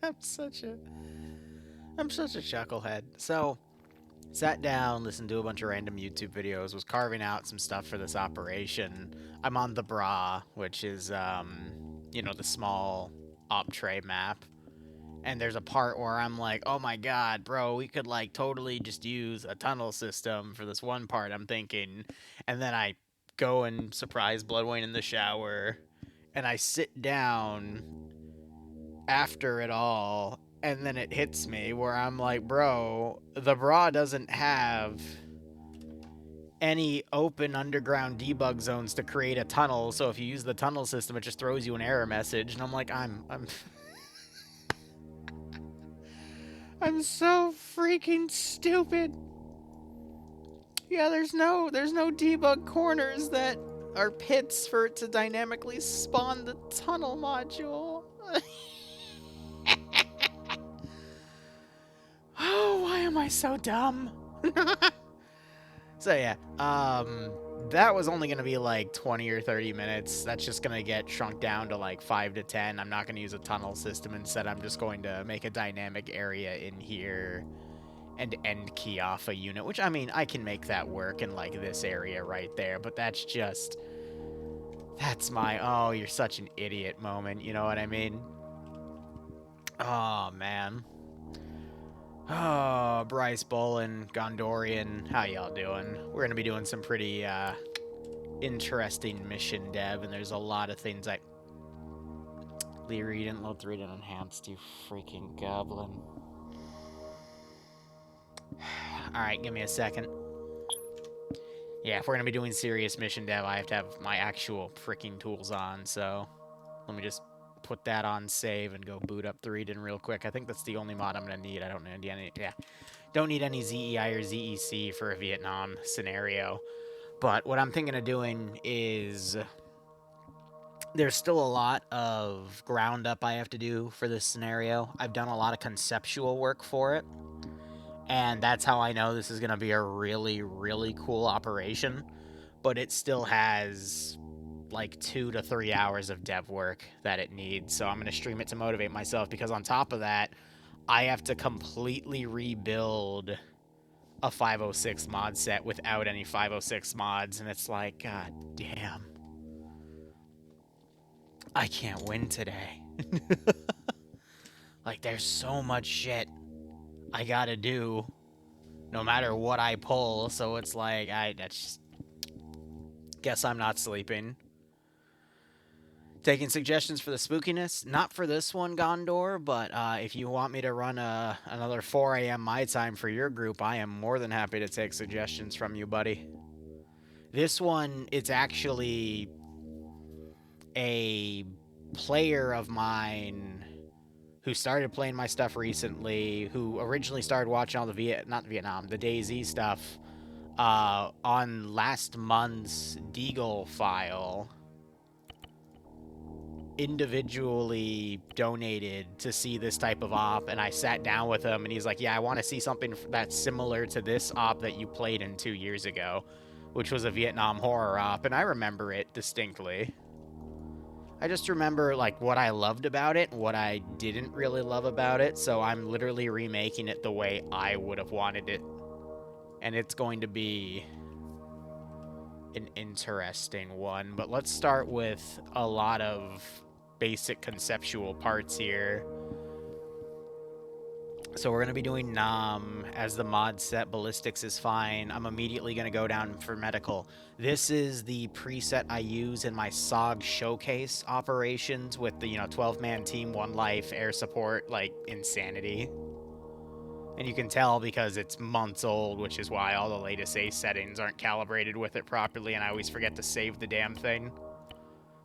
I'm such a chucklehead. So, sat down, listened to a bunch of random YouTube videos, was carving out some stuff for this operation. I'm on the bra, which is you know, the small op tray map. And there's a part where I'm like, oh my god, bro, we could like totally just use a tunnel system for this one part, I'm thinking. And then I go and surprise Bloodwayne in the shower, and I sit down after it all, and then it hits me where I'm like, bro, the bra doesn't have any open underground debug zones to create a tunnel, so if you use the tunnel system, it just throws you an error message. And I'm like, I'm so freaking stupid. Yeah, there's no debug corners that are pits for it to dynamically spawn the tunnel module. Oh, why am I so dumb? So yeah, that was only gonna be like 20 or 30 minutes. That's just gonna get shrunk down to like 5 to 10. I'm not gonna use a tunnel system. Instead, I'm just going to make a dynamic area in here and end key off a unit, which, I mean, I can make that work in like this area right there, but that's my, oh, you're such an idiot moment, you know what I mean? Oh, man. Oh, Bryce Bolin, Gondorian, how y'all doing? We're gonna be doing some pretty, interesting mission dev, and there's a lot of things I... Liru, you didn't load 3 and enhanced, you freaking goblin. Alright, give me a second. Yeah, if we're gonna be doing serious mission dev, I have to have my actual freaking tools on, so... Let me just put that on save and go boot up 3 real quick. I think that's the only mod I'm gonna need. I don't need any... Yeah. Don't need any ZEI or ZEC for a Vietnam scenario. But what I'm thinking of doing is... There's still a lot of ground up I have to do for this scenario. I've done a lot of conceptual work for it. And that's how I know this is going to be a really, really cool operation. But it still has like 2 to 3 hours of dev work that it needs. So I'm going to stream it to motivate myself, because on top of that, I have to completely rebuild a 506 mod set without any 506 mods. And it's like, god damn. I can't win today. Like, there's so much shit I gotta do no matter what I pull, so it's like, that's guess I'm not sleeping. Taking suggestions for the spookiness? Not for this one, Gondor, but if you want me to run another 4 a.m. my time for your group, I am more than happy to take suggestions from you, buddy. This one, it's actually a player of mine who started playing my stuff recently, who originally started watching all the the DayZ stuff on last month's Deagle file, individually donated to see this type of op, and I sat down with him, and he's like, yeah, I want to see something that's similar to this op that you played in 2 years ago, which was a Vietnam horror op, and I remember it distinctly. I just remember, like, what I loved about it, what I didn't really love about it, so I'm literally remaking it the way I would have wanted it. And it's going to be an interesting one. But let's start with a lot of basic conceptual parts here. So we're going to be doing Nam as the mod set. Ballistics is fine. I'm immediately going to go down for medical. This is the preset I use in my SOG showcase operations with the, 12-man team, 1 life, air support, like, insanity. And you can tell because it's months old, which is why all the latest ACE settings aren't calibrated with it properly, and I always forget to save the damn thing.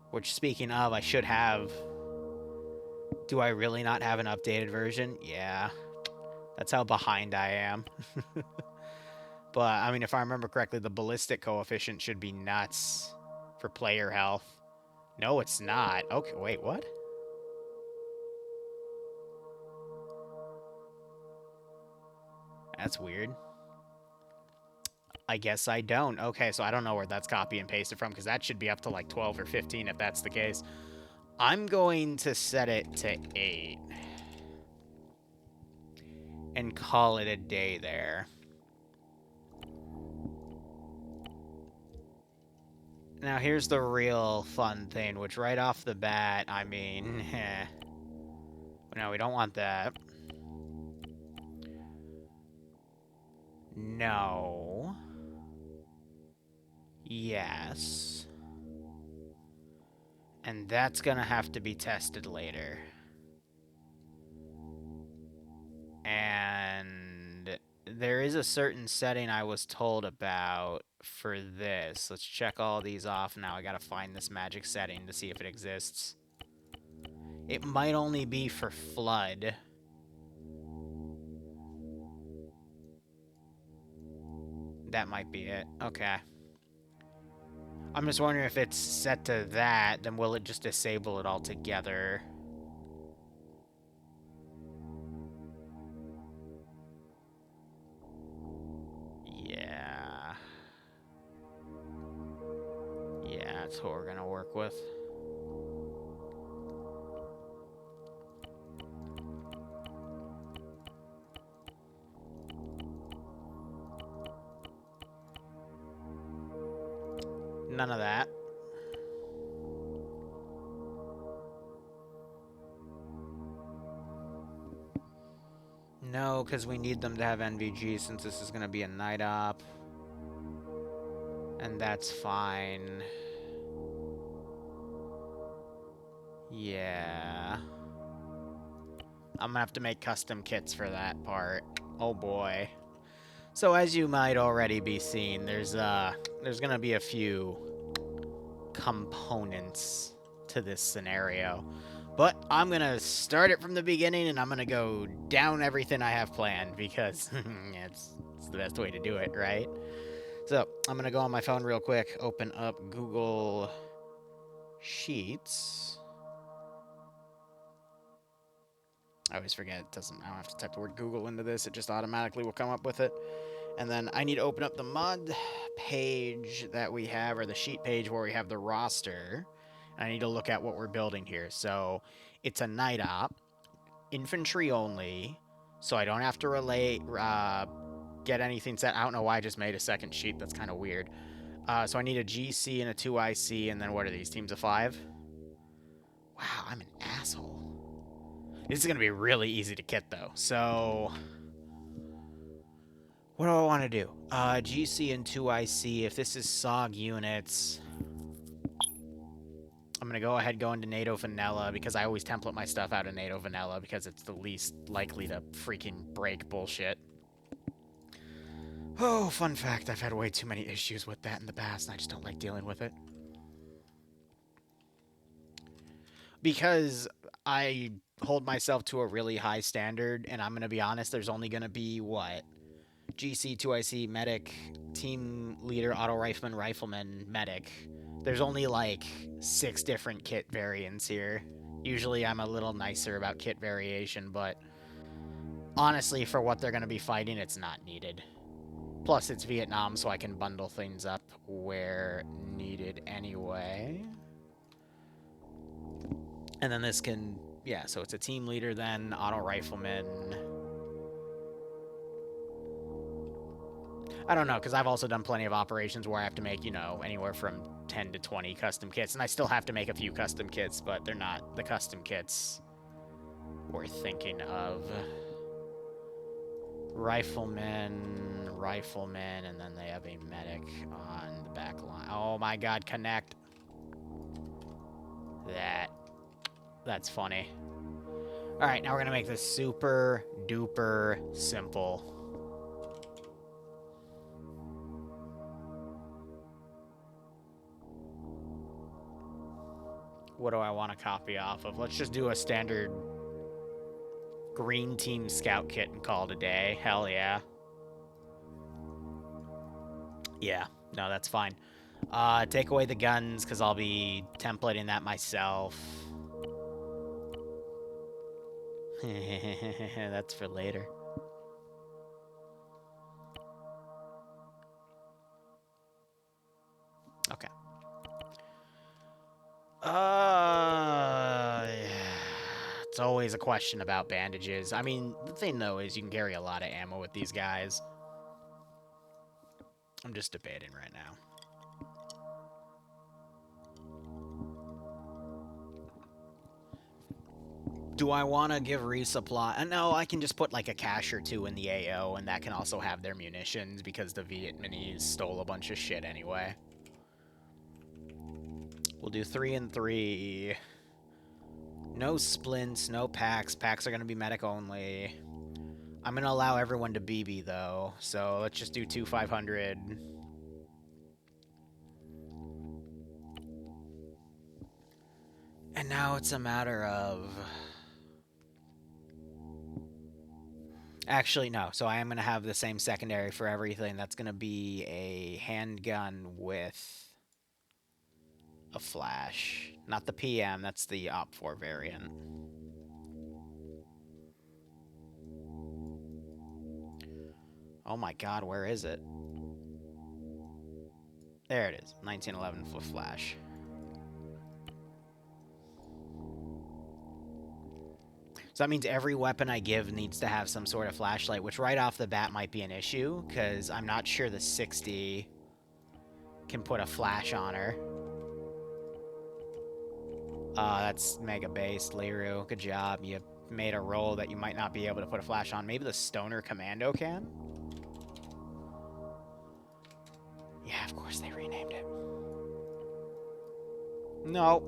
Which, speaking of, I should have... Do I really not have an updated version? Yeah. That's how behind I am. But, I mean, if I remember correctly, the ballistic coefficient should be nuts for player health. No, it's not. Okay, wait, what? That's weird. I guess I don't. Okay, so I don't know where that's copy and pasted from, because that should be up to like 12 or 15 if that's the case. I'm going to set it to 8. and call it a day there. Now here's the real fun thing, which right off the bat, I mean, no, we don't want that. No. Yes. And that's gonna have to be tested later. And there is a certain setting I was told about for this. Let's check all these off now. I gotta find this magic setting to see if it exists. It might only be for flood. That might be it. Okay. I'm just wondering if it's set to that, then will it just disable it altogether? Yeah. Yeah, that's what we're gonna work with. None of that. No, because we need them to have NVG since this is going to be a night op. And that's fine. Yeah. I'm going to have to make custom kits for that part. Oh boy. So as you might already be seeing, there's going to be a few components to this scenario. But I'm going to start it from the beginning, and I'm going to go down everything I have planned, because it's the best way to do it, right? So, I'm going to go on my phone real quick, open up Google Sheets. I always forget, I don't have to type the word Google into this, it just automatically will come up with it. And then I need to open up the MUD page that we have, or the sheet page where we have the roster. And I need to look at what we're building here. So, it's a night op, infantry only, so I don't have to get anything set. I don't know why I just made a second sheet, that's kind of weird. So I need a GC and a 2IC, and then what are these, teams of 5? Wow, I'm an asshole. This is going to be really easy to kit, though. So, what do I want to do? GC and 2IC, if this is SOG units, I'm going to go ahead go into NATO Vanilla, because I always template my stuff out of NATO Vanilla, because it's the least likely to freaking break bullshit. Oh, fun fact, I've had way too many issues with that in the past, and I just don't like dealing with it. Because I hold myself to a really high standard, and I'm going to be honest, there's only going to be, what? GC, 2IC, medic, team leader, auto rifleman, rifleman, medic. There's only like 6 different kit variants here. Usually I'm a little nicer about kit variation, but honestly, for what they're going to be fighting, it's not needed. Plus, it's Vietnam, so I can bundle things up where needed anyway. And then this can, yeah, so it's a team leader then, auto rifleman. I don't know, because I've also done plenty of operations where I have to make, you know, anywhere from 10 to 20 custom kits. And I still have to make a few custom kits, but they're not the custom kits we're thinking of. Rifleman, and then they have a medic on the back line. Oh my god, connect. That's funny. Alright, now we're gonna make this super duper simple. What do I want to copy off of? Let's just do a standard green team scout kit and call it a day. Hell yeah. Yeah, no, that's fine. Take away the guns, because I'll be templating that myself. That's for later. Okay. Yeah. There's always a question about bandages. I mean, the thing, though, is you can carry a lot of ammo with these guys. I'm just debating right now. Do I want to give resupply? No, I can just put like a cache or two in the AO, and that can also have their munitions because the Vietnamese stole a bunch of shit anyway. We'll do 3 and 3. No splints, no packs. Packs are going to be medic only. I'm going to allow everyone to BB, though. So let's just do 2 500. And now it's a matter of... Actually, no. So I am going to have the same secondary for everything. That's going to be a handgun with a flash. Not the PM, that's the OP4 variant. Oh my god, where is it? There it is. 1911 with flash. So that means every weapon I give needs to have some sort of flashlight, which right off the bat might be an issue, because I'm not sure the 60 can put a flash on her. That's mega-based, Liru. Good job. You made a roll that you might not be able to put a flash on. Maybe the Stoner Commando can? Yeah, of course they renamed it. No.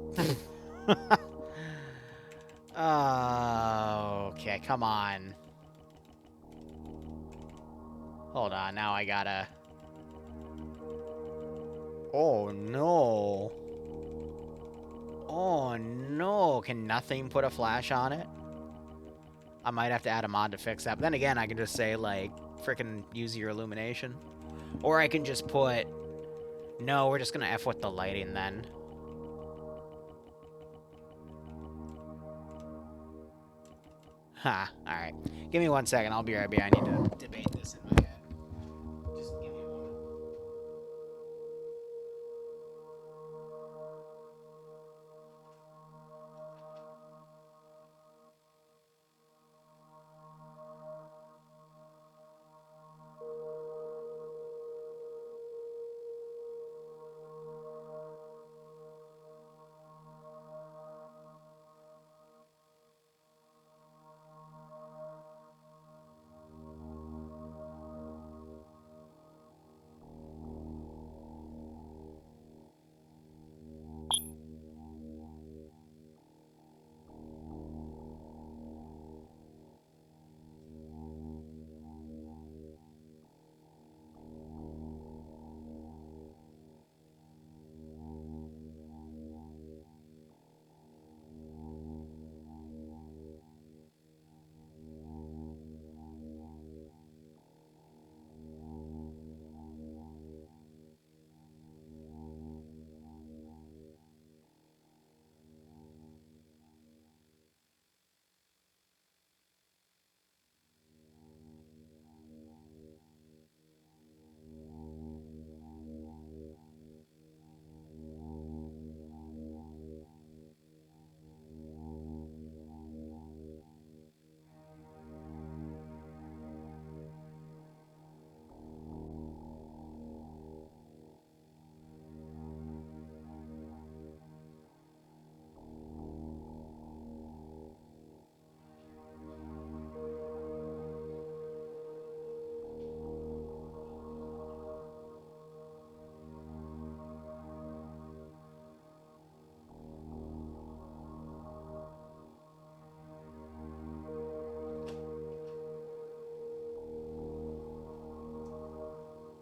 Okay, come on. Hold on, now I gotta... Oh, no. Oh, no. Can nothing put a flash on it? I might have to add a mod to fix that. But then again, I can just say, like, frickin' use your illumination. Or I can just put... No, we're just gonna F with the lighting then. Ha, alright. Give me 1 second, I'll be right back. I need to debate this in my head. Just give me a moment.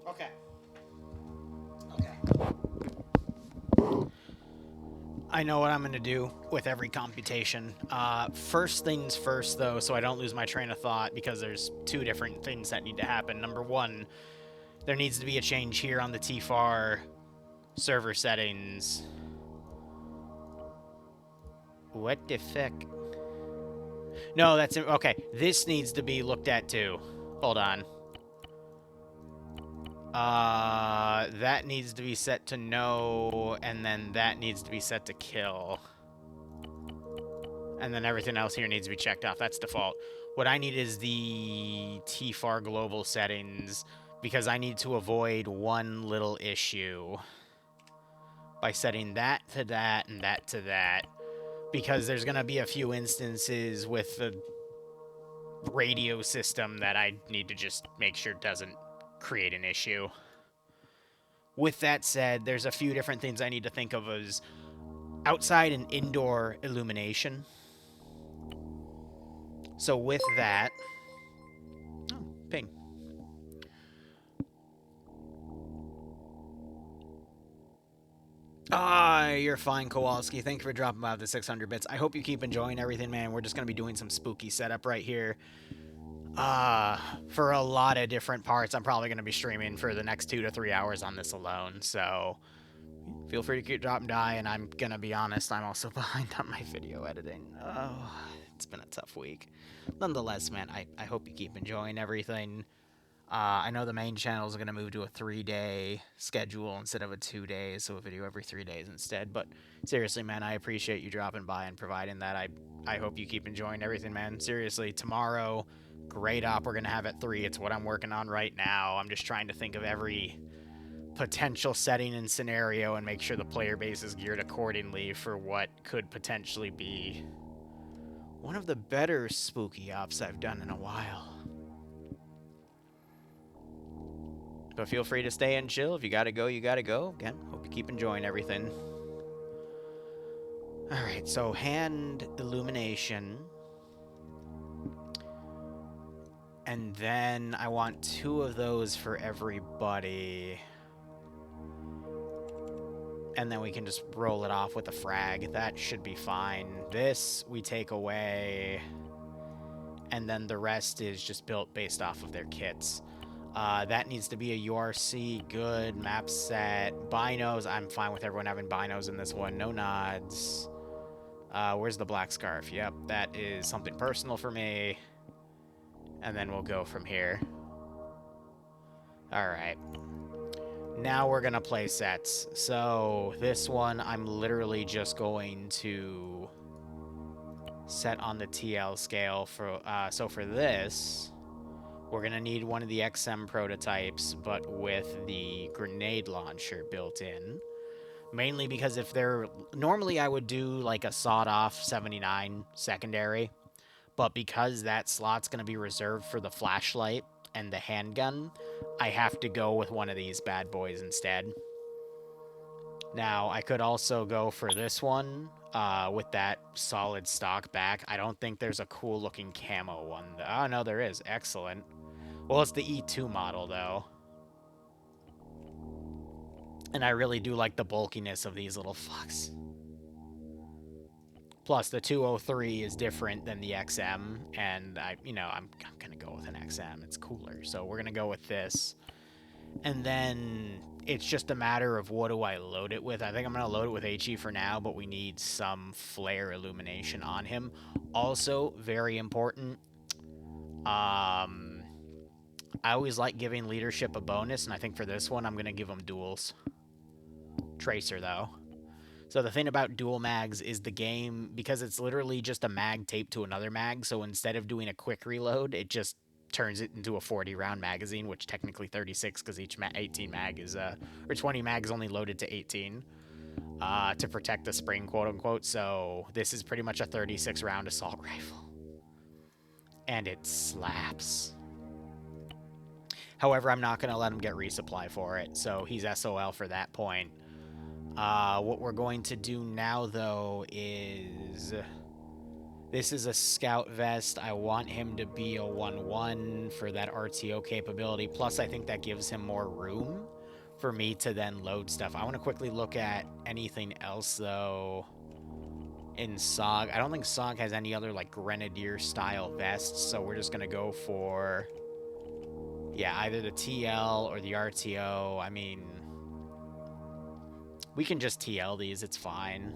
Okay. I know what I'm going to do with every computation. First things first, though, so I don't lose my train of thought, because there's 2 different things that need to happen. Number 1, there needs to be a change here on the TFAR server settings. What the fuck? No, that's... Okay, this needs to be looked at, too. Hold on. That needs to be set to no, and then that needs to be set to kill. And then everything else here needs to be checked off. That's default. What I need is the TFAR global settings, because I need to avoid one little issue by setting that to that and that to that. Because there's going to be a few instances with the radio system that I need to just make sure doesn't create an issue. With that said, there's a few different things I need to think of as outside and indoor illumination. So with that... Oh, ping. Ah, you're fine, Kowalski. Thank you for dropping by the 600 bits. I hope you keep enjoying everything, man. We're just going to be doing some spooky setup right here. For a lot of different parts. I'm probably going to be streaming for the next 2 to 3 hours on this alone, so feel free to keep dropping by, and I'm going to be honest, I'm also behind on my video editing. Oh, it's been a tough week. Nonetheless, man, I hope you keep enjoying everything. I know the main channel is going to move to a 3-day schedule instead of a 2-day, so a video every 3 days instead. But seriously, man, I appreciate you dropping by and providing that. I hope you keep enjoying everything, man. Seriously, tomorrow, great op we're going to have at 3. It's what I'm working on right now. I'm just trying to think of every potential setting and scenario and make sure the player base is geared accordingly for what could potentially be one of the better spooky ops I've done in a while. But feel free to stay and chill. If you gotta go, you gotta go. Again, hope you keep enjoying everything. Alright, so hand illumination. And then I want 2 of those for everybody. And then we can just roll it off with a frag. That should be fine. This we take away. And then the rest is just built based off of their kits. That needs to be a URC, good, map set. Binos, I'm fine with everyone having binos in this one. No nods. Where's the black scarf? Yep, that is something personal for me. And then we'll go from here. Alright. Now we're going to play sets. So this one, I'm literally just going to set on the TL scale. So for this... we're going to need one of the XM prototypes, but with the grenade launcher built in. Mainly because if they're... normally I would do like a sawed-off 79 secondary, but because that slot's going to be reserved for the flashlight and the handgun, I have to go with one of these bad boys instead. Now, I could also go for this one with that solid stock back. I don't think there's a cool-looking camo one. Oh, no, there is. Excellent. Well, it's the E2 model, though. And I really do like the bulkiness of these little fucks. Plus, the 203 is different than the XM, and I'm going to go with an XM. It's cooler, so we're going to go with this. And then it's just a matter of what do I load it with. I think I'm going to load it with HE for now, but we need some flare illumination on him. Also, very important, I always like giving leadership a bonus, and I think for this one, I'm going to give him duels. Tracer, though. So the thing about dual mags is the game, because it's literally just a mag taped to another mag, so instead of doing a quick reload, it just turns it into a 40-round magazine, which technically 36, because each 18 mag is, or 20 mags only loaded to 18, to protect the spring, quote-unquote, so this is pretty much a 36-round assault rifle. And it slaps. However, I'm not going to let him get resupply for it, so he's SOL for that point. What we're going to do now, though, is... this is a scout vest. I want him to be a 1-1 for that RTO capability. Plus, I think that gives him more room for me to then load stuff. I want to quickly look at anything else, though, in SOG. I don't think SOG has any other, like, Grenadier-style vests, so we're just going to go for... yeah, either the TL or the RTO. I mean, we can just TL these. It's fine.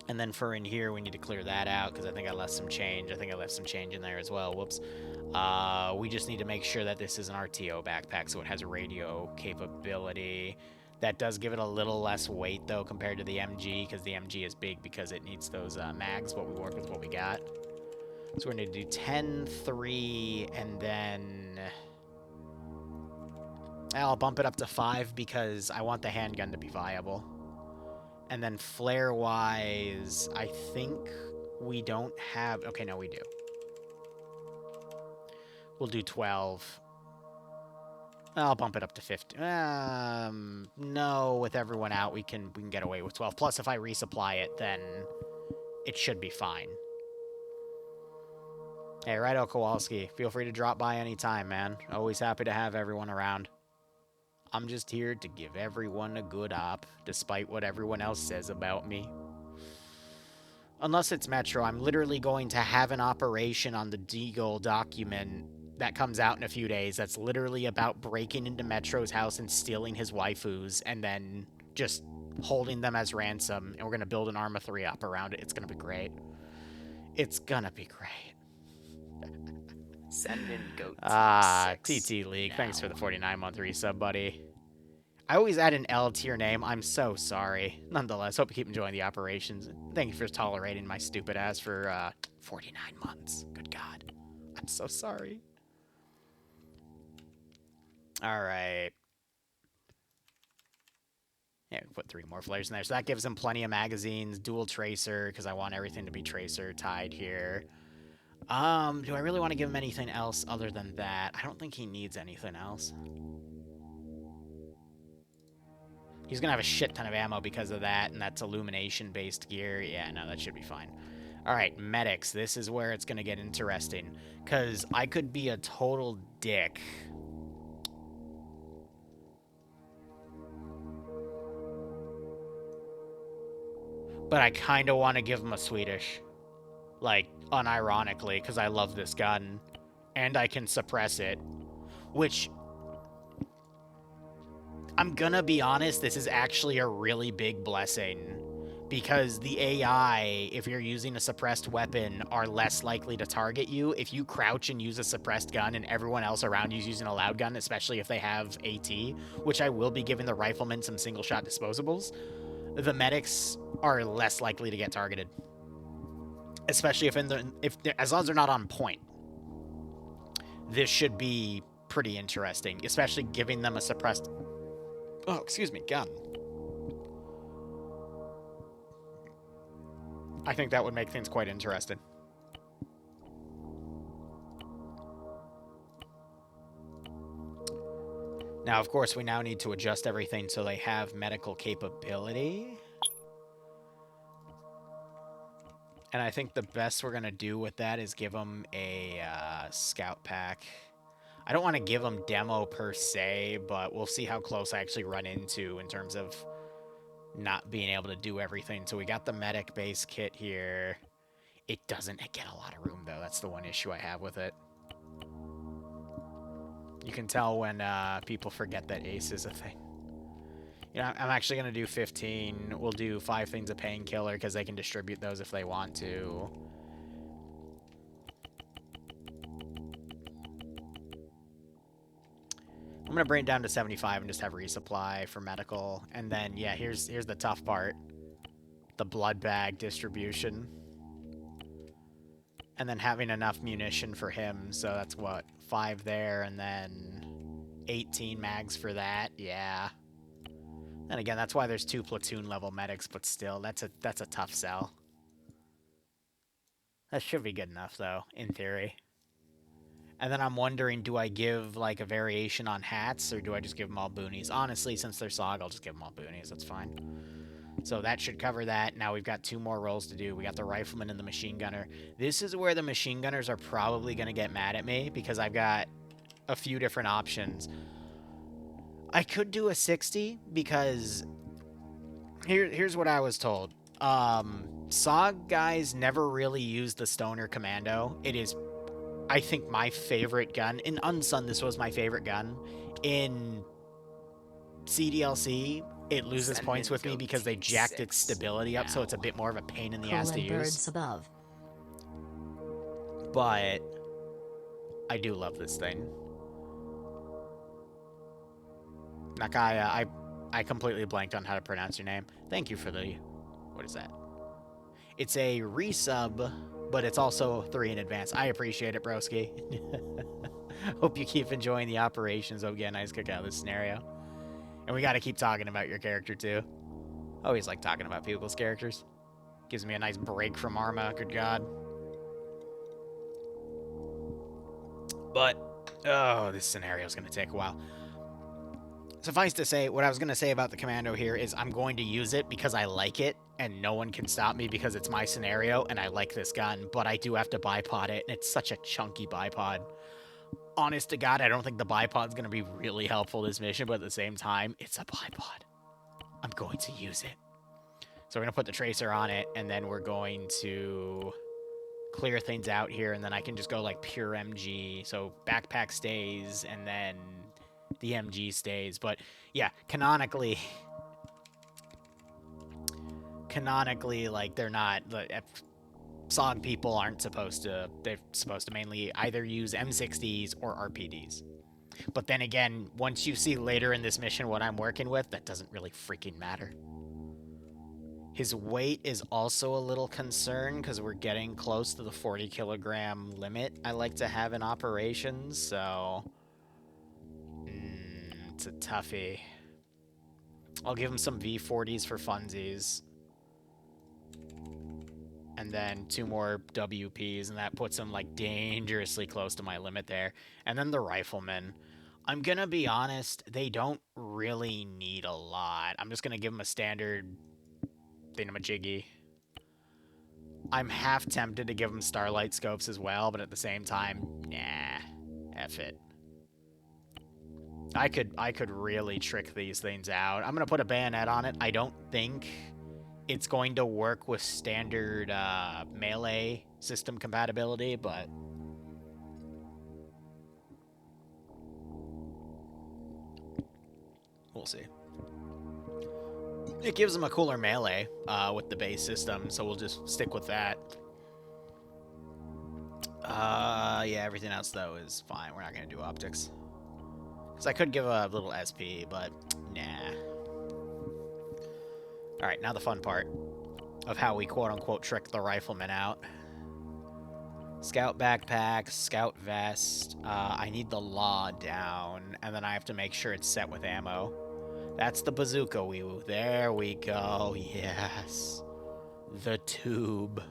And then for in here, we need to clear that out because I think I left some change. I think I left some change in there as well. Whoops. We just need to make sure that this is an RTO backpack, so it has a radio capability. That does give it a little less weight, though, compared to the MG, because the MG is big because it needs those mags, but we work with what we got. So we're going to do 10, 3, and then... I'll bump it up to 5 because I want the handgun to be viable. And then flare-wise, I think we don't have... Okay, no, we do. We'll do 12. I'll bump it up to 50. No, with everyone out, we can get away with 12. Plus, if I resupply it, then it should be fine. Hey, Righto Kowalski, feel free to drop by anytime, man. Always happy to have everyone around. I'm just here to give everyone a good op, despite what everyone else says about me. Unless it's Metro, I'm literally going to have an operation on the Deagle document that comes out in a few days that's literally about breaking into Metro's house and stealing his waifus and then just holding them as ransom, and we're going to build an Arma 3 op around it. It's going to be great. It's going to be great. Send in goats. TT League, now. Thanks for the 49-month resub, buddy. I always add an L to your name. I'm so sorry. Nonetheless, hope you keep enjoying the operations. Thank you for tolerating my stupid ass for 49 months. Good God. I'm so sorry. All right. Yeah, we put 3 more flares in there. So that gives him plenty of magazines. Dual tracer, because I want everything to be tracer tied here. Do I really want to give him anything else other than that? I don't think he needs anything else. He's going to have a shit ton of ammo because of that, and that's illumination-based gear. Yeah, no, that should be fine. All right, medics. This is where it's going to get interesting, because I could be a total dick. But I kind of want to give him a Swedish. Like, unironically, because I love this gun. And I can suppress it. Which... I'm gonna be honest, this is actually a really big blessing, because the AI, if you're using a suppressed weapon, are less likely to target you. If you crouch and use a suppressed gun and everyone else around you is using a loud gun, especially if they have AT, which I will be giving the riflemen some single-shot disposables, the medics are less likely to get targeted. Especially as long as they're not on point. This should be pretty interesting, especially giving them a suppressed... Oh, excuse me, gun. I think that would make things quite interesting. Now, of course, we now need to adjust everything so they have medical capability. And I think the best we're going to do with that is give them a scout pack. I don't want to give them demo per se, but we'll see how close I actually run into in terms of not being able to do everything. So we got the medic base kit here. It doesn't get a lot of room, though. That's the one issue I have with it. You can tell when people forget that ACE is a thing. You know, I'm actually going to do 15. We'll do 5 things of painkiller because they can distribute those if they want to. I'm going to bring it down to 75 and just have resupply for medical. And then, yeah, here's the tough part. The blood bag distribution. And then having enough munition for him. So that's what? 5 there and then 18 mags for that. Yeah. And again, that's why there's 2 platoon level medics, but still, that's a tough sell. That should be good enough, though, in theory. And then I'm wondering, do I give, like, a variation on hats, or do I just give them all boonies? Honestly, since they're SOG, I'll just give them all boonies. That's fine. So that should cover that. Now we've got 2 more roles to do. We got the rifleman and the machine gunner. This is where the machine gunners are probably going to get mad at me, because I've got a few different options. I could do a 60, because here's what I was told. SOG guys never really use the Stoner Commando. It is, I think, my favorite gun. In Unsun, this was my favorite gun. In CDLC, it loses points with me because they jacked its stability up, so it's a bit more of a pain in the ass to use. Above. But I do love this thing. Nakaya, I completely blanked on how to pronounce your name. Thank you for the... What is that? It's a resub, but it's also 3 in advance. I appreciate it, broski. Hope you keep enjoying the operations. Hope you get a nice kick out of this scenario. And we got to keep talking about your character, too. Always like talking about people's characters. Gives me a nice break from Arma, good god. But, oh, this scenario is going to take a while. Suffice to say, what I was going to say about the commando here is I'm going to use it because I like it, and no one can stop me because it's my scenario, and I like this gun, but I do have to bipod it, and it's such a chunky bipod. Honest to God, I don't think the bipod's going to be really helpful this mission, but at the same time, it's a bipod. I'm going to use it. So we're going to put the tracer on it, and then we're going to clear things out here, and then I can just go like pure MG. So backpack stays, and then the MG stays. But yeah, canonically, like they're not... SOG people aren't supposed to... They're supposed to mainly either use M60s or RPDs. But then again, once you see later in this mission what I'm working with, that doesn't really freaking matter. His weight is also a little concern because we're getting close to the 40 kilogram limit I like to have in operations, so... it's a toughie. I'll give him some V40s for funsies. And then 2 more WPs, and that puts him, like, dangerously close to my limit there. And then the riflemen. I'm gonna be honest, they don't really need a lot. I'm just gonna give them a standard thingamajiggy. I'm half tempted to give them starlight scopes as well, but at the same time, nah, F it. I could really trick these things out. I'm gonna put a bayonet on it. I don't think it's going to work with standard melee system compatibility, but we'll see. It gives them a cooler melee with the base system, so we'll just stick with that. Yeah, everything else, though, is fine. We're not going to do optics. Because I could give a little SP, but nah. Alright, now the fun part of how we quote-unquote trick the riflemen out. Scout backpack, scout vest. I need the law down, and then I have to make sure it's set with ammo. That's the bazooka wee-woo. There we go. Yes. The tube.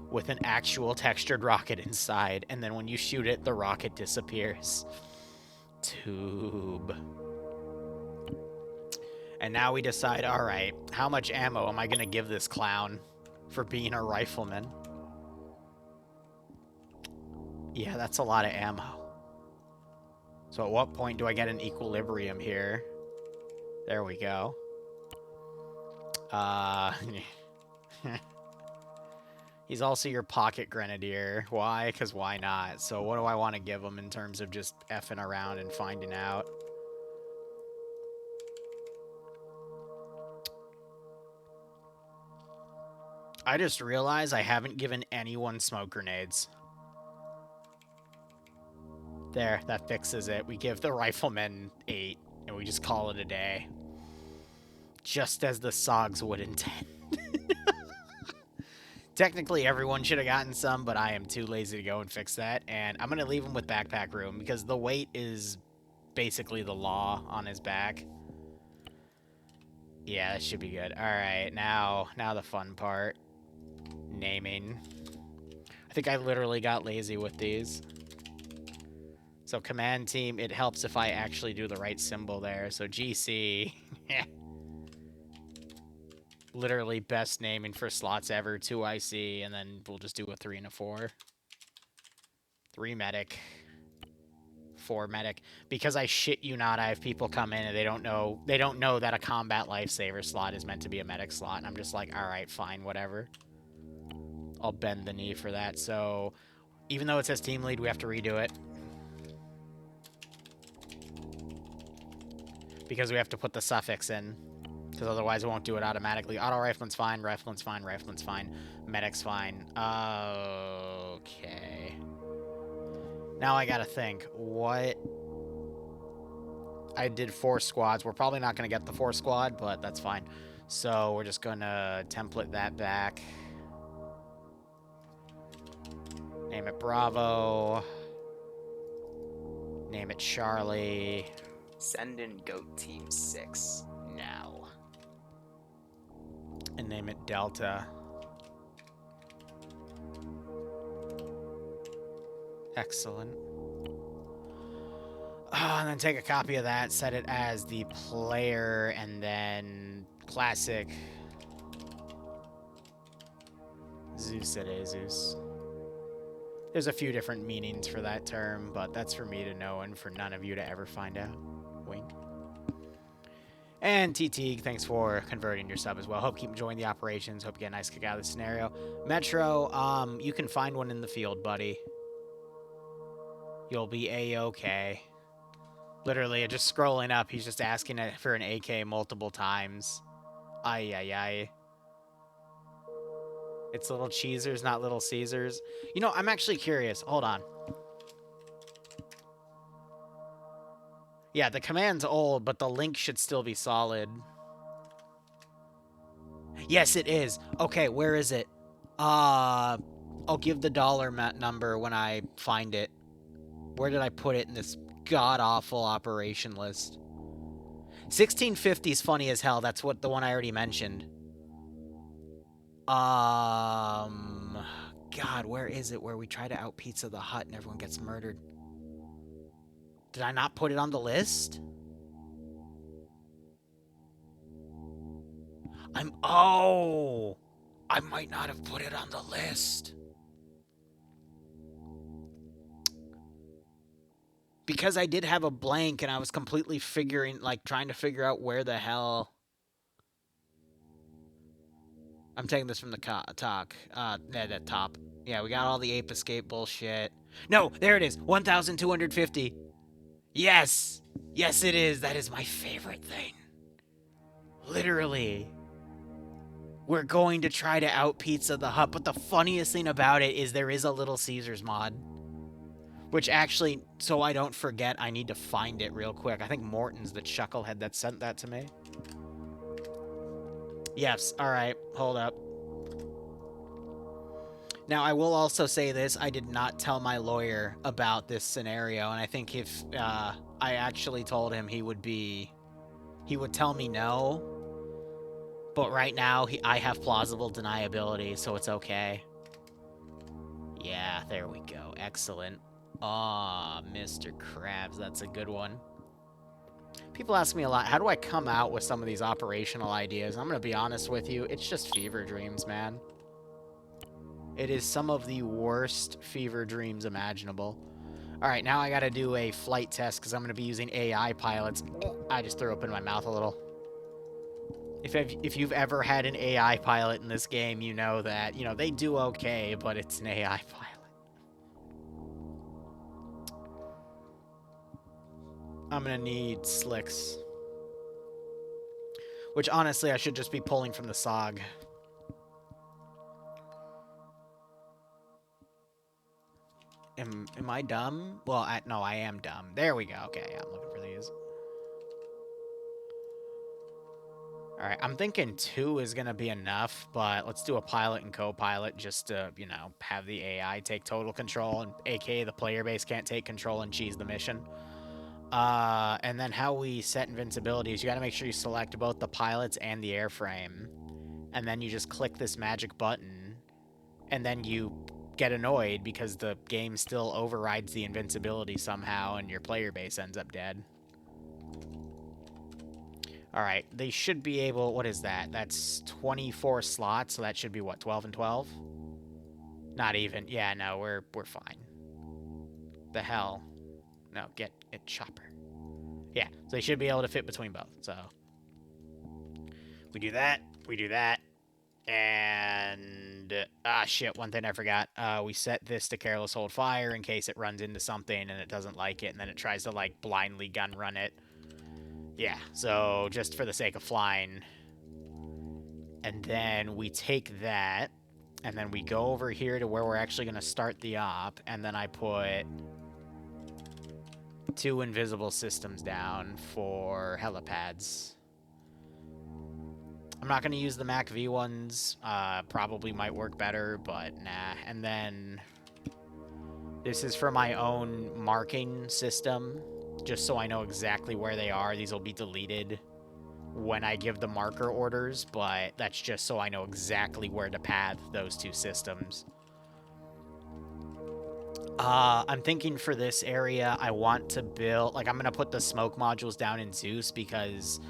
With an actual textured rocket inside. And then when you shoot it, the rocket disappears. Tube. And now we decide, alright, how much ammo am I going to give this clown for being a rifleman? Yeah, that's a lot of ammo. So at what point do I get an equilibrium here? There we go. He's also your pocket grenadier. Why? Because why not? So what do I want to give him in terms of just effing around and finding out? I just realized I haven't given anyone smoke grenades. There, that fixes it. We give the riflemen 8, and we just call it a day. Just as the SOGs would intend. Technically, everyone should have gotten some, but I am too lazy to go and fix that. And I'm going to leave him with backpack room, because the weight is basically the law on his back. Yeah, that should be good. Alright, now the fun part. Naming. I think I literally got lazy with these. So command team, it helps if I actually do the right symbol there. So GC. Literally best naming for slots ever. 2 IC, and then we'll just do a 3 and a 4. 3 medic. 4 medic. Because I shit you not, I have people come in and they don't know that a combat lifesaver slot is meant to be a medic slot. And I'm just like, alright, fine, whatever. I'll bend the knee for that. So even though it says team lead, we have to redo it. Because we have to put the suffix in. Because otherwise it won't do it automatically. Auto rifleman's fine, rifleman's fine, rifleman's fine, medic's fine. Okay. Now I gotta think. What... I did 4 squads. We're probably not going to get the 4 squad, but that's fine. So we're just going to template that back. Name it Bravo. Name it Charlie. Send in Goat Team 6. Now. And name it Delta. Excellent. And then take a copy of that, set it as the player, and then classic. Zeus it is, Zeus. There's a few different meanings for that term, but that's for me to know and for none of you to ever find out. Wink. And TT, thanks for converting your sub as well. Hope you keep enjoying the operations. Hope you get a nice kick out of the scenario. Metro, you can find one in the field, buddy. You'll be A-okay. Literally, just scrolling up, he's just asking for an AK multiple times. Ay, ay, ay. It's Little Cheezers, not Little Caesars. You know, I'm actually curious. Hold on. Yeah, the command's old, but the link should still be solid. Yes, it is. Okay, where is it? I'll give the dollar number when I find it. Where did I put it in this god-awful operation list? 1650 is funny as hell. That's what the one I already mentioned. God, where is it? Where we try to out Pizza the Hut and everyone gets murdered. Did I not put it on the list? Oh! I might not have put it on the list. Because I did have a blank and I was completely trying to figure out where the hell... I'm taking this from the talk. That top. Yeah, we got all the ape escape bullshit. No, there it is. 1,250. Yes! Yes, it is. That is my favorite thing. Literally. We're going to try to out Pizza the Hut, but the funniest thing about it is there is a Little Caesars mod. Which actually, so I don't forget, I need to find it real quick. I think Morton's the chucklehead that sent that to me. Yes, alright, hold up. Now, I will also say this, I did not tell my lawyer about this scenario, and I think if I actually told him, he would tell me no. But right now, I have plausible deniability, so it's okay. Yeah, there we go. Excellent. Aw, Mr. Krabs, that's a good one. People ask me a lot, how do I come out with some of these operational ideas? I'm going to be honest with you, it's just fever dreams, man. It is some of the worst fever dreams imaginable. Alright, now I got to do a flight test because I'm going to be using AI pilots. I just threw open my mouth a little. If you've ever had an AI pilot in this game, you know that, they do okay, but it's an AI pilot. I'm gonna need slicks. Which, honestly, I should just be pulling from the SOG. Am I dumb? Well, no, I am dumb. There we go. Okay, yeah, I'm looking for these. Alright, I'm thinking 2 is gonna be enough, but let's do a pilot and co-pilot just to, have the AI take total control, and aka the player base can't take control and cheese the mission. And then how we set invincibility is you gotta make sure you select both the pilots and the airframe. And then you just click this magic button, and then you get annoyed because the game still overrides the invincibility somehow, and your player base ends up dead. Alright, they should be able... What is that? That's 24 slots, so that should be, what, 12 and 12? Not even. Yeah, no, we're fine. The hell? No, get it, chopper. Yeah, so they should be able to fit between both, so... We do that, and... shit, one thing I forgot. We set this to careless hold fire in case it runs into something and it doesn't like it, and then it tries to, blindly gun run it. Yeah, so just for the sake of flying. And then we take that, and then we go over here to where we're actually going to start the op, and then I put 2 invisible systems down for helipads. I'm not going to use the Mac V ones. Probably might work better, but nah. And then this is for my own marking system, just so I know exactly where they are. These will be deleted when I give the marker orders, but that's just so I know exactly where to path those 2 systems. I'm thinking for this area, I want to build, like, I'm going to put the smoke modules down in Zeus because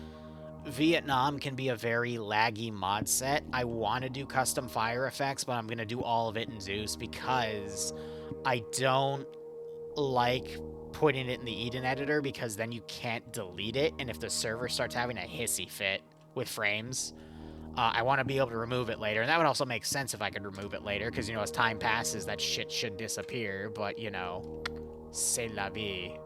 Vietnam can be a very laggy mod set. I want to do custom fire effects, but I'm going to do all of it in Zeus because I don't like putting it in the Eden editor because then you can't delete it, and if the server starts having a hissy fit with frames, I want to be able to remove it later. And that would also make sense if I could remove it later because, you know, as time passes, that shit should disappear, but, you know, c'est la vie.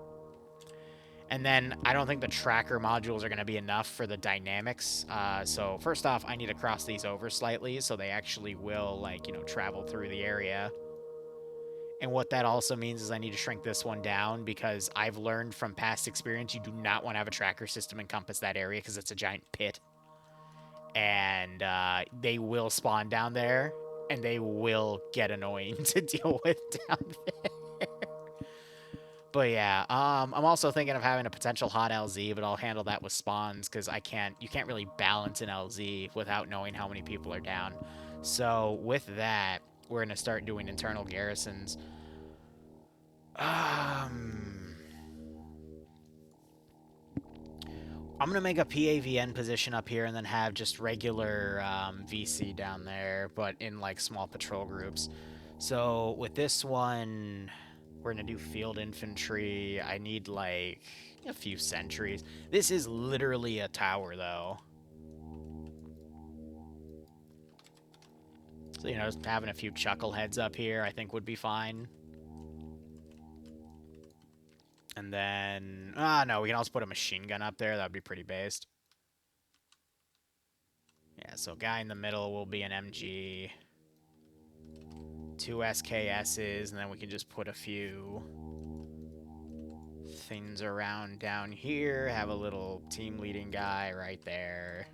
And then I don't think the tracker modules are going to be enough for the dynamics. So first off, I need to cross these over slightly so they actually will, like, you know, travel through the area. And what that also means is I need to shrink this one down because I've learned from past experience you do not want to have a tracker system encompass that area because it's a giant pit. And they will spawn down there, and they will get annoying to deal with down there. But yeah, I'm also thinking of having a potential hot LZ, but I'll handle that with spawns because you can't really balance an LZ without knowing how many people are down. So with that, we're gonna start doing internal garrisons. I'm going to make a PAVN position up here and then have just regular VC down there, but in like small patrol groups. So with this one, we're going to do field infantry. I need like a few sentries. This is literally a tower though. So, you know, just having a few chuckleheads up here I think would be fine. And then, no, we can also put a machine gun up there. That would be pretty based. Yeah, so guy in the middle will be an MG. 2 SKSs, and then we can just put a few things around down here. Have a little team leading guy right there.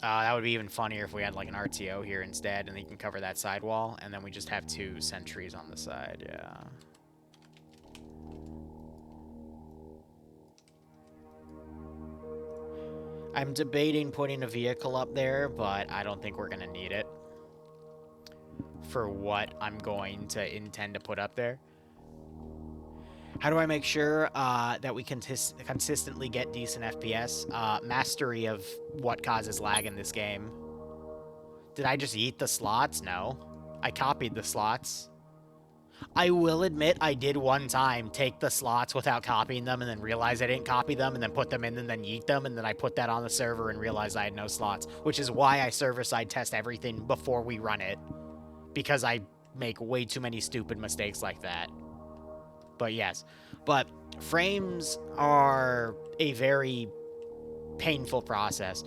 That would be even funnier if we had like an RTO here instead, and he can cover that sidewall, and then we just have 2 sentries on the side, yeah. I'm debating putting a vehicle up there, but I don't think we're going to need it for what I'm going to intend to put up there. How do I make sure that we consistently get decent FPS? Mastery of what causes lag in this game. Did I just eat the slots? No. I copied the slots. I will admit I did one time take the slots without copying them and then realize I didn't copy them and then put them in and then yeet them, and then I put that on the server and realized I had no slots, which is why I server-side test everything before we run it, because I make way too many stupid mistakes like that. But yes, but frames are a very painful process,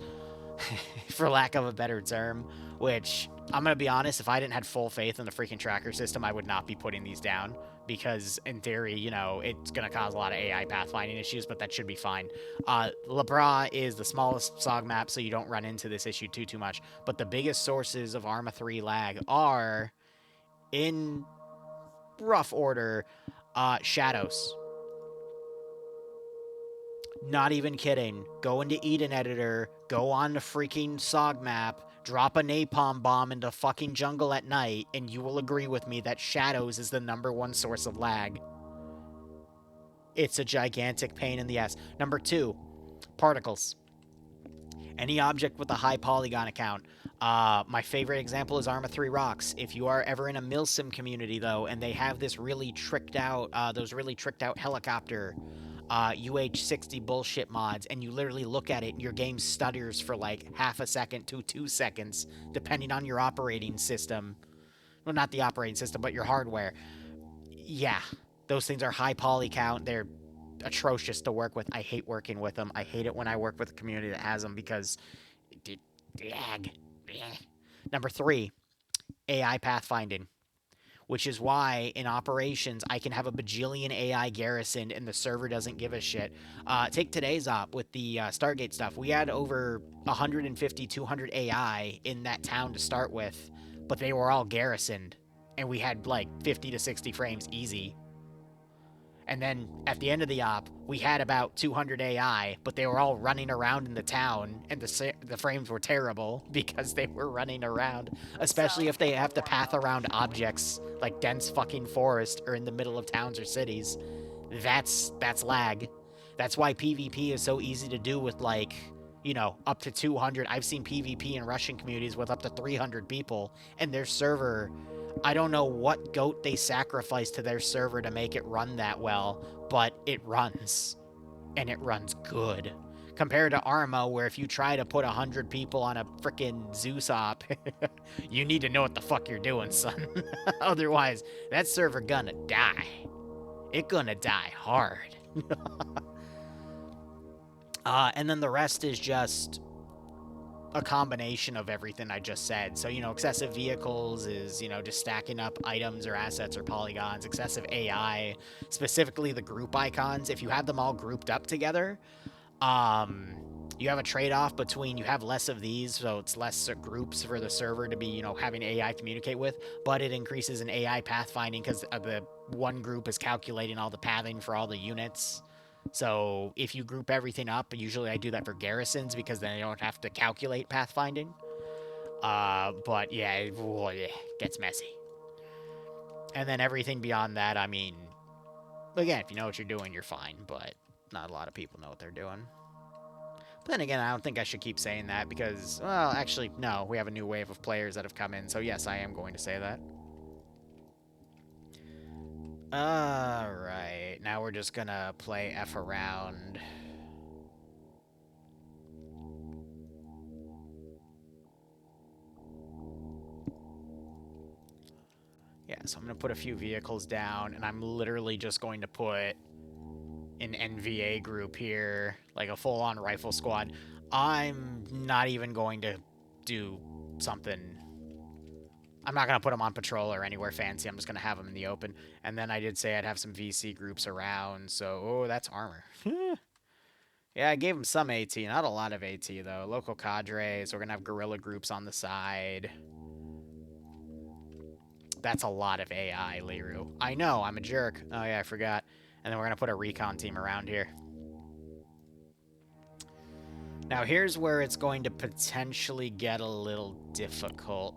for lack of a better term, which, I'm going to be honest, if I didn't have full faith in the freaking tracker system, I would not be putting these down, because in theory, you know, it's going to cause a lot of AI pathfinding issues, but that should be fine. Labra is the smallest SOG map, so you don't run into this issue too much, but the biggest sources of Arma 3 lag are, in rough order, shadows. Not even kidding. Go into Eden Editor, go on the freaking SOG map, drop a napalm bomb into fucking jungle at night, and you will agree with me that shadows is the #1 source of lag. It's a gigantic pain in the ass. Number 2, particles. Any object with a high polygon account. My favorite example is Arma 3 Rocks. If you are ever in a Milsim community, though, and they have this really tricked out, helicopter UH-60 bullshit mods, and you literally look at it and your game stutters for like half a second to 2 seconds, depending on your operating system. Well, not the operating system, but your hardware. Yeah, those things are high poly count. They're atrocious to work with. I hate working with them. I hate it when I work with a community that has them because lag. Number 3, AI pathfinding. which is why in operations I can have a bajillion AI garrisoned and the server doesn't give a shit. Take today's op with the Stargate stuff. We had over 150, 200 AI in that town to start with, but they were all garrisoned, and we had like 50 to 60 frames easy. And then at the end of the op, we had about 200 AI, but they were all running around in the town, and the frames were terrible because they were running around, especially if they have to path around objects like dense fucking forest or in the middle of towns or cities. That's lag. That's why PvP is so easy to do with like, you know, up to 200. I've seen PvP in Russian communities with up to 300 people, and their server, I don't know what goat they sacrificed to their server to make it run that well, but it runs. And it runs good. Compared to Arma, where if you try to put 100 people on a frickin' Zeus op, you need to know what the fuck you're doing, son. Otherwise, that server gonna die. It gonna die hard. And then the rest is just a combination of everything I just said. So, you know, excessive vehicles is, you know, just stacking up items or assets or polygons. Excessive AI, specifically the group icons. If you have them all grouped up together, you have a trade-off between you have less of these, so it's less groups for the server to be, you know, having AI communicate with, but it increases in AI pathfinding because the one group is calculating all the pathing for all the units. So if you group everything up, usually I do that for garrisons because then I don't have to calculate pathfinding. But yeah, it gets messy. And then everything beyond that, I mean, again, if you know what you're doing, you're fine, but not a lot of people know what they're doing. But then again, I don't think I should keep saying that because, well, actually, no, we have a new wave of players that have come in, so yes, I am going to say that. Alright, now we're just gonna play F around. Yeah, so I'm gonna put a few vehicles down, and I'm literally just going to put an NVA group here, like a full-on rifle squad. I'm not even going to do something. I'm not going to put them on patrol or anywhere fancy. I'm just going to have them in the open. And then I did say I'd have some VC groups around, so, oh, that's armor. Yeah, I gave them some AT, not a lot of AT, though. Local cadres, we're going to have guerrilla groups on the side. That's a lot of AI, Liru. I know, I'm a jerk. Oh, yeah, I forgot. And then we're going to put a recon team around here. Now, here's where it's going to potentially get a little difficult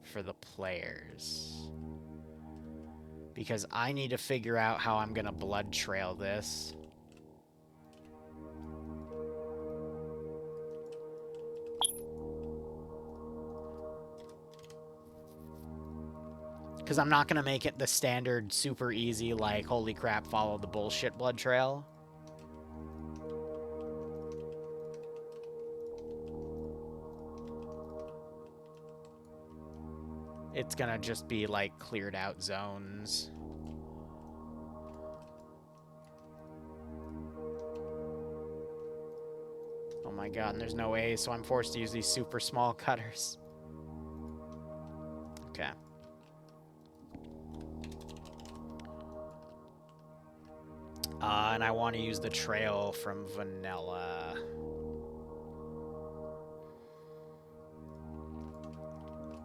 for the players. Because I need to figure out how I'm going to blood trail this. Because I'm not going to make it the standard super easy, like, holy crap, follow the bullshit blood trail. It's going to just be, like, cleared out zones. Oh my god, and there's no A, so I'm forced to use these super small cutters. Okay. And I want to use the trail from Vanilla.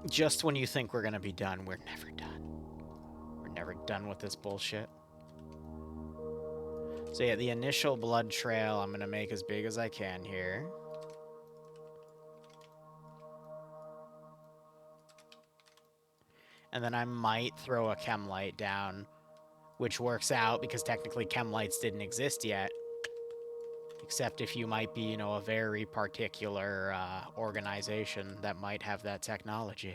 Just when you think we're going to be done, we're never done. We're never done with this bullshit. So yeah, the initial blood trail I'm going to make as big as I can here. And then I might throw a chem light down, which works out because technically chem lights didn't exist yet. Except if you might be, you know, a very particular organization that might have that technology.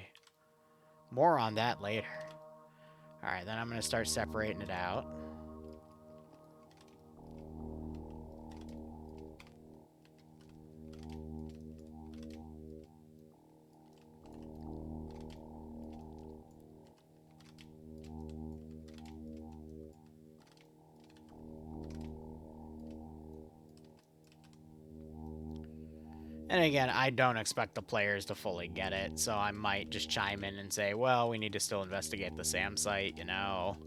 More on that later. Alright, then I'm going to start separating it out. And again, I don't expect the players to fully get it, so I might just chime in and say, well, we need to still investigate the SAM site, you know.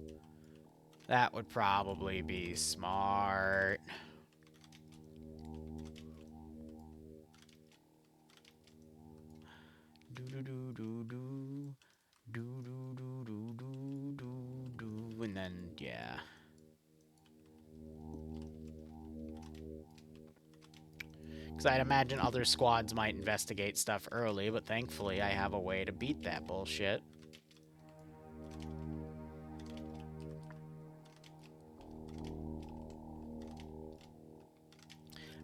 That would probably be smart. And then, yeah. Because I'd imagine other squads might investigate stuff early, but thankfully I have a way to beat that bullshit.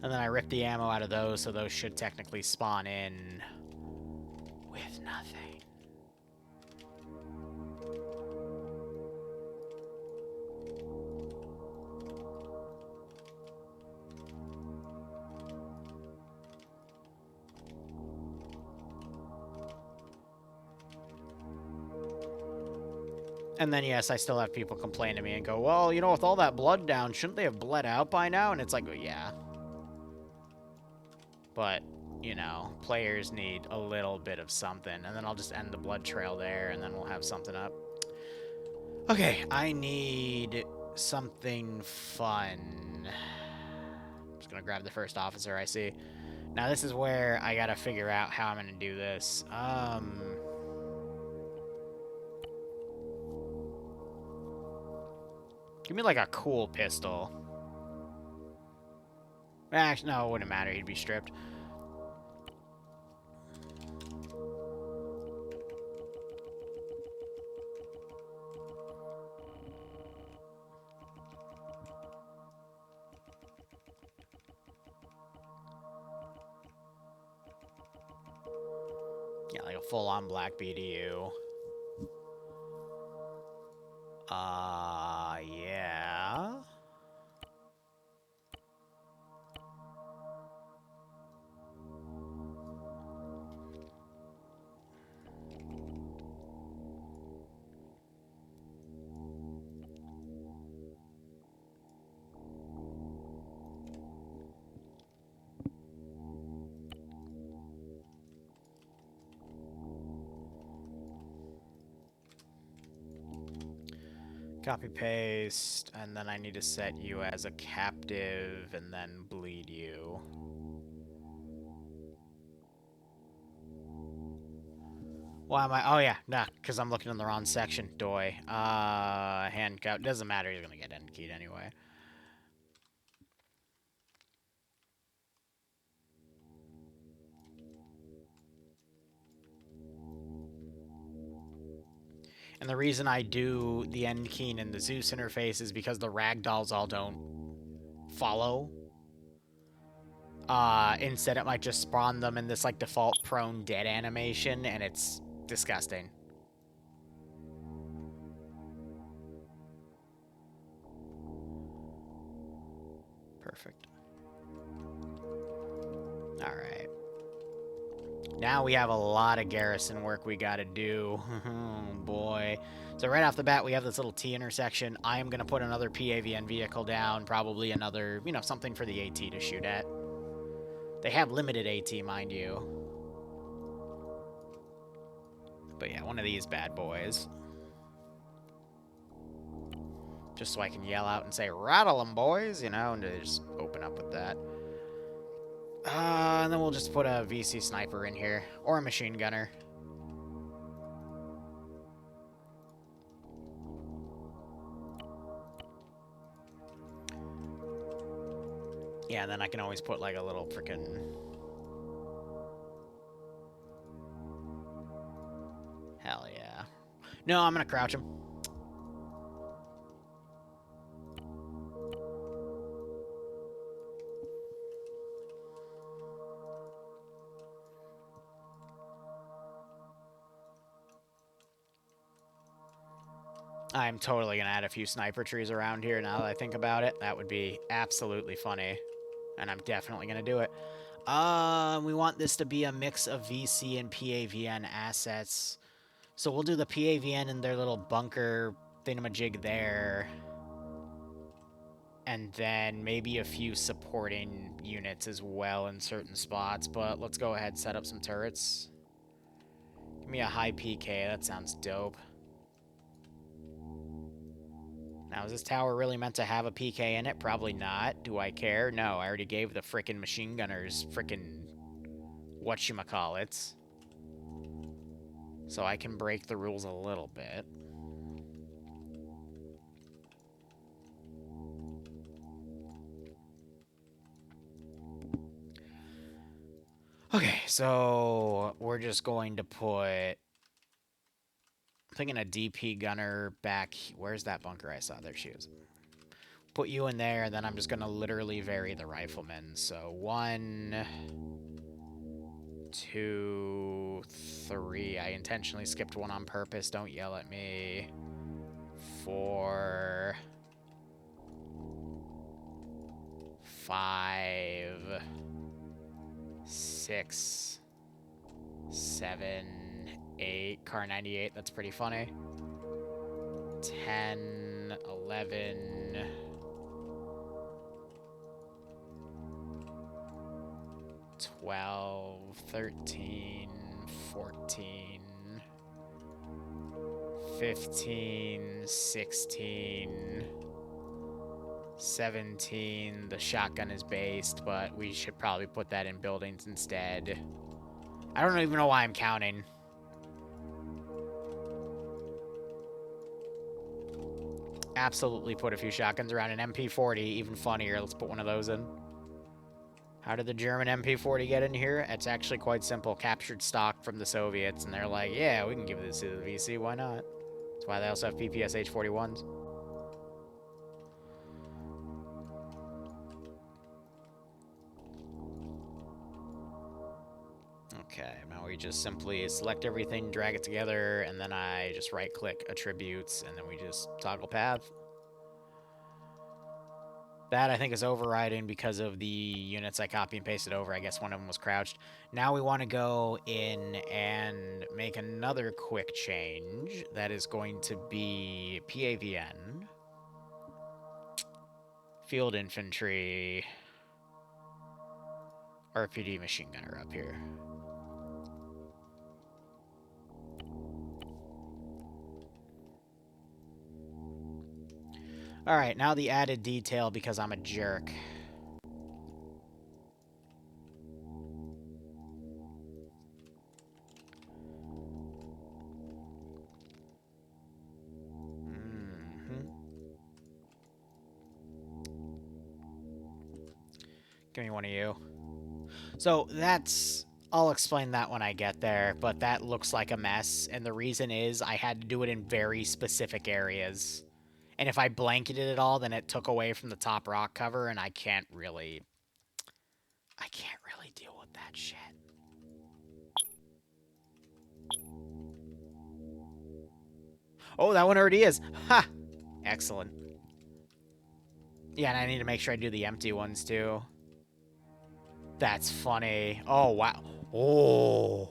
And then I rip the ammo out of those, so those should technically spawn in with nothing. And then, yes, I still have people complain to me and go, well, you know, with all that blood down, shouldn't they have bled out by now? And it's like, well, yeah. But, you know, players need a little bit of something. And then I'll just end the blood trail there, and then we'll have something up. Okay, I need something fun. I'm just gonna grab the first officer I see. Now, this is where I gotta figure out how I'm gonna do this. Give me, like, a cool pistol. Actually, no, it wouldn't matter. He'd be stripped. Yeah, like a full-on black BDU. Yeah. Copy paste, and then I need to set you as a captive and then bleed you. Why am I? Oh, yeah, nah, because I'm looking in the wrong section. Doy. Handcuff. Doesn't matter, he's gonna get end keyed anyway. And the reason I do the end keying in the Zeus interface is because the ragdolls all don't follow. Instead, it might just spawn them in this, like, default prone dead animation, and it's disgusting. Perfect. Alright. Now we have a lot of garrison work we gotta do. Oh, boy. So right off the bat, we have this little T intersection. I am gonna put another PAVN vehicle down, probably another, you know, something for the AT to shoot at. They have limited AT, mind you. But yeah, one of these bad boys. Just so I can yell out and say, rattle them, boys, you know, and just open up with that. And then we'll just put a VC sniper in here, or a machine gunner. Yeah, and then I can always put, like, a little freaking... Hell yeah. No, I'm gonna crouch him. I'm totally gonna add a few sniper trees around here now that I think about it. That would be absolutely funny. And I'm definitely gonna do it. We want this to be a mix of VC and PAVN assets. So we'll do the PAVN in their little bunker thingamajig there. And then maybe a few supporting units as well in certain spots. But let's go ahead and set up some turrets. Give me a high PK. That sounds dope. Now, is this tower really meant to have a PK in it? Probably not. Do I care? No, I already gave the frickin' machine gunners frickin' whatchamacallits. So I can break the rules a little bit. Okay, so we're just going to put... I'm thinking a DP gunner back... Where's that bunker I saw? There she is. Put you in there, and then I'm just going to literally vary the riflemen. So 1, 2, 3. I intentionally skipped one on purpose. Don't yell at me. 4, 5, 6, 7, 8. Car 98, that's pretty funny. 10, 11, 12, 13, 14, 15, 16, 17. The shotgun is based, but we should probably put that in buildings instead. I don't even know why I'm counting. Absolutely put a few shotguns around. An MP40, even funnier. Let's put one of those in. How did the German MP40 get in here? It's actually quite simple. Captured stock from the Soviets, and they're like, yeah, we can give this to the VC. Why not? That's why they also have PPSH 41s. Okay, now we just simply select everything, drag it together, and then I just right-click attributes, and then we just toggle path. That, I think, is overriding because of the units I copy and pasted over. I guess one of them was crouched. Now we want to go in and make another quick change. That is going to be PAVN. Field Infantry. RPD Machine Gunner up here. Alright, now the added detail because I'm a jerk. Give me one of you. So that's... I'll explain that when I get there, but that looks like a mess, and the reason is I had to do it in very specific areas. And if I blanketed it all, then it took away from the top rock cover, and I can't really deal with that shit. Oh, that one already is. Ha! Excellent. Yeah, and I need to make sure I do the empty ones, too. That's funny. Oh, wow. Oh.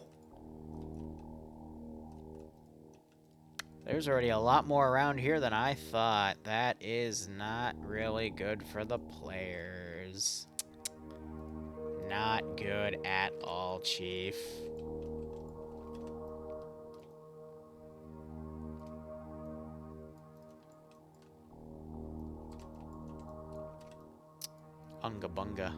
There's already a lot more around here than I thought. That is not really good for the players. Not good at all, Chief. Unga bunga.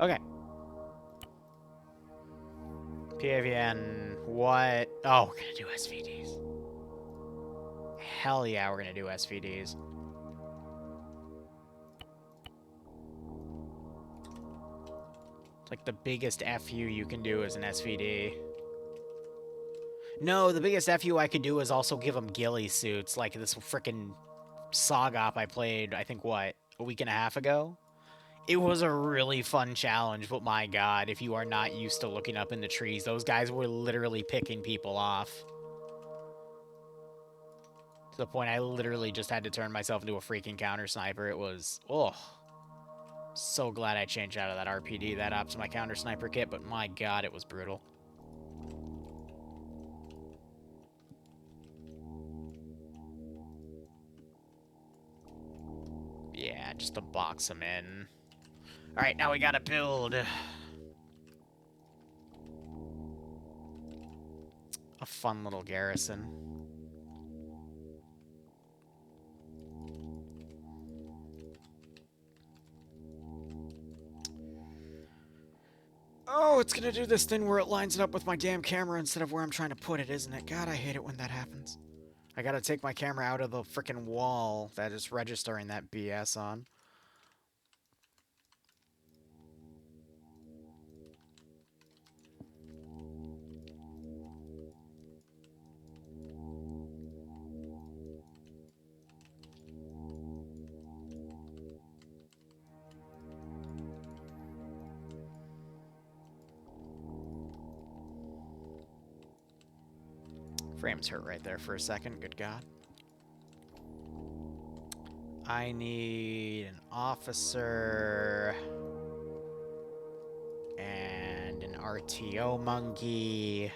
Okay. PAVN, what? Oh, we're gonna do SVDs. Hell yeah, we're gonna do SVDs. It's like the biggest FU you can do is an SVD. No, the biggest FU I could do is also give them ghillie suits, like this frickin' SOG op I played, I think, what, a week and a half ago? It was a really fun challenge, but my god, if you are not used to looking up in the trees, those guys were literally picking people off. To the point I literally just had to turn myself into a freaking counter sniper. It was, oh, so glad I changed out of that RPD, that up to my counter sniper kit, but my god, it was brutal. Yeah, just to box them in. Alright, now we gotta build a fun little garrison. Oh, it's gonna do this thing where it lines it up with my damn camera instead of where I'm trying to put it, isn't it? God, I hate it when that happens. I gotta take my camera out of the frickin' wall that is registering that BS on. Frames hurt right there for a second, good god. I need an officer and an RTO monkey.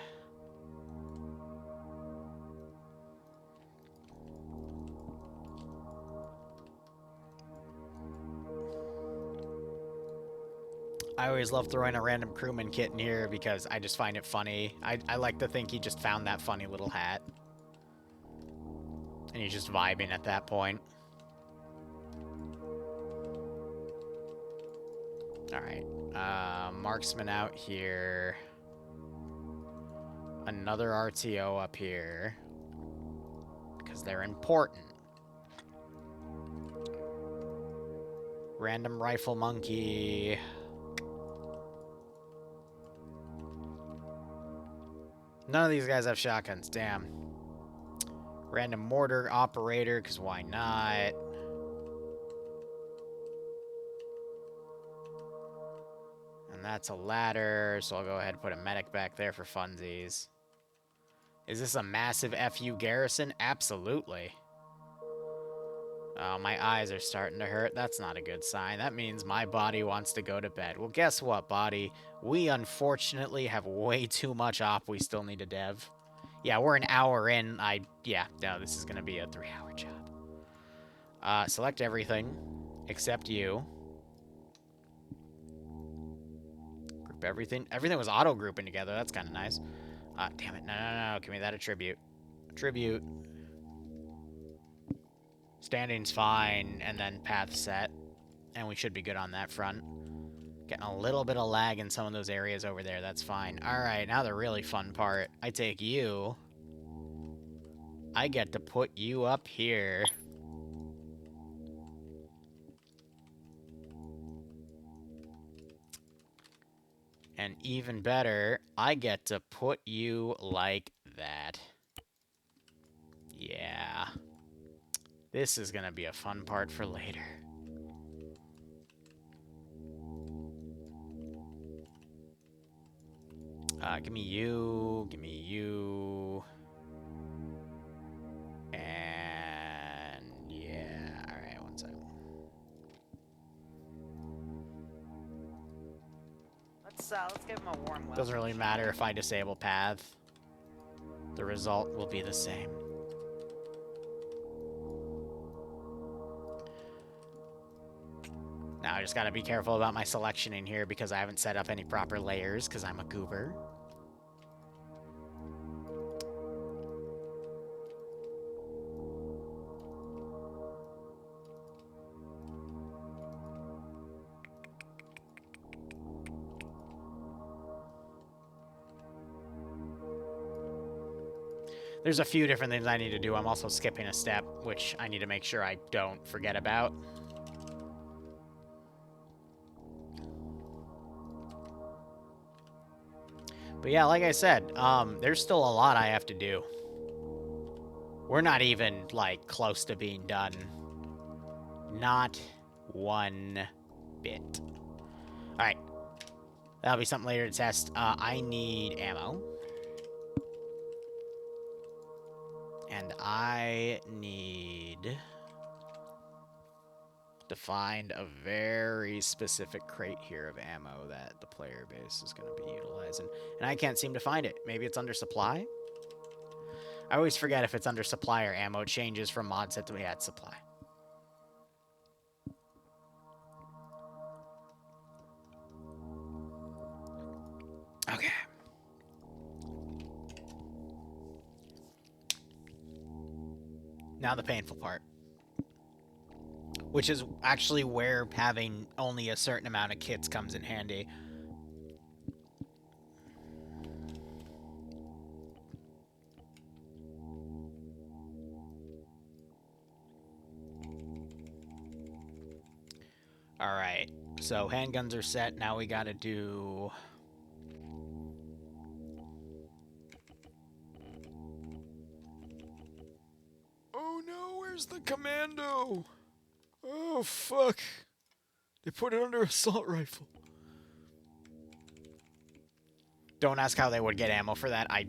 I always love throwing a random crewman kit in here because I just find it funny. I like to think he just found that funny little hat. And he's just vibing at that point. Alright. Marksman out here. Another RTO up here. Because they're important. Random rifle monkey. None of these guys have shotguns, damn. Random mortar operator, because why not? And that's a ladder, so I'll go ahead and put a medic back there for funsies. Is this a massive FU garrison? Absolutely. Oh, my eyes are starting to hurt. That's not a good sign. That means my body wants to go to bed. Well, guess what, body? We unfortunately have way too much op we still need to dev. Yeah, we're an hour in. Yeah, no, this is going to be a 3-hour job. Select everything except you. Group everything. Everything was auto-grouping together. That's kind of nice. Damn it. No. Give me that attribute. Attribute. Standing's fine, and then path set. And we should be good on that front. Getting a little bit of lag in some of those areas over there. That's fine. Alright, now the really fun part. I take you. I get to put you up here. And even better, I get to put you like that. Yeah. This is gonna be a fun part for later. Give me you. Give me you. And yeah. Alright, one second. Let's give him a warm welcome. Doesn't really matter if I disable path. The result will be the same. Now I just gotta be careful about my selection in here because I haven't set up any proper layers because I'm a goober. There's a few different things I need to do. I'm also skipping a step, which I need to make sure I don't forget about. But yeah, like I said, there's still a lot I have to do. We're not even, like, close to being done. Not one bit. Alright. That'll be something later to test. I need ammo. And I need to find a very specific crate here of ammo that the player base is going to be utilizing. And I can't seem to find it. Maybe it's under supply? I always forget if it's under supply or ammo. It changes from mod set to ad supply. Okay. Now the painful part. Which is actually where having only a certain amount of kits comes in handy. Alright, so handguns are set. Now we gotta do... Oh no, where's the commando? Oh, fuck. They put it under assault rifle. Don't ask how they would get ammo for that. I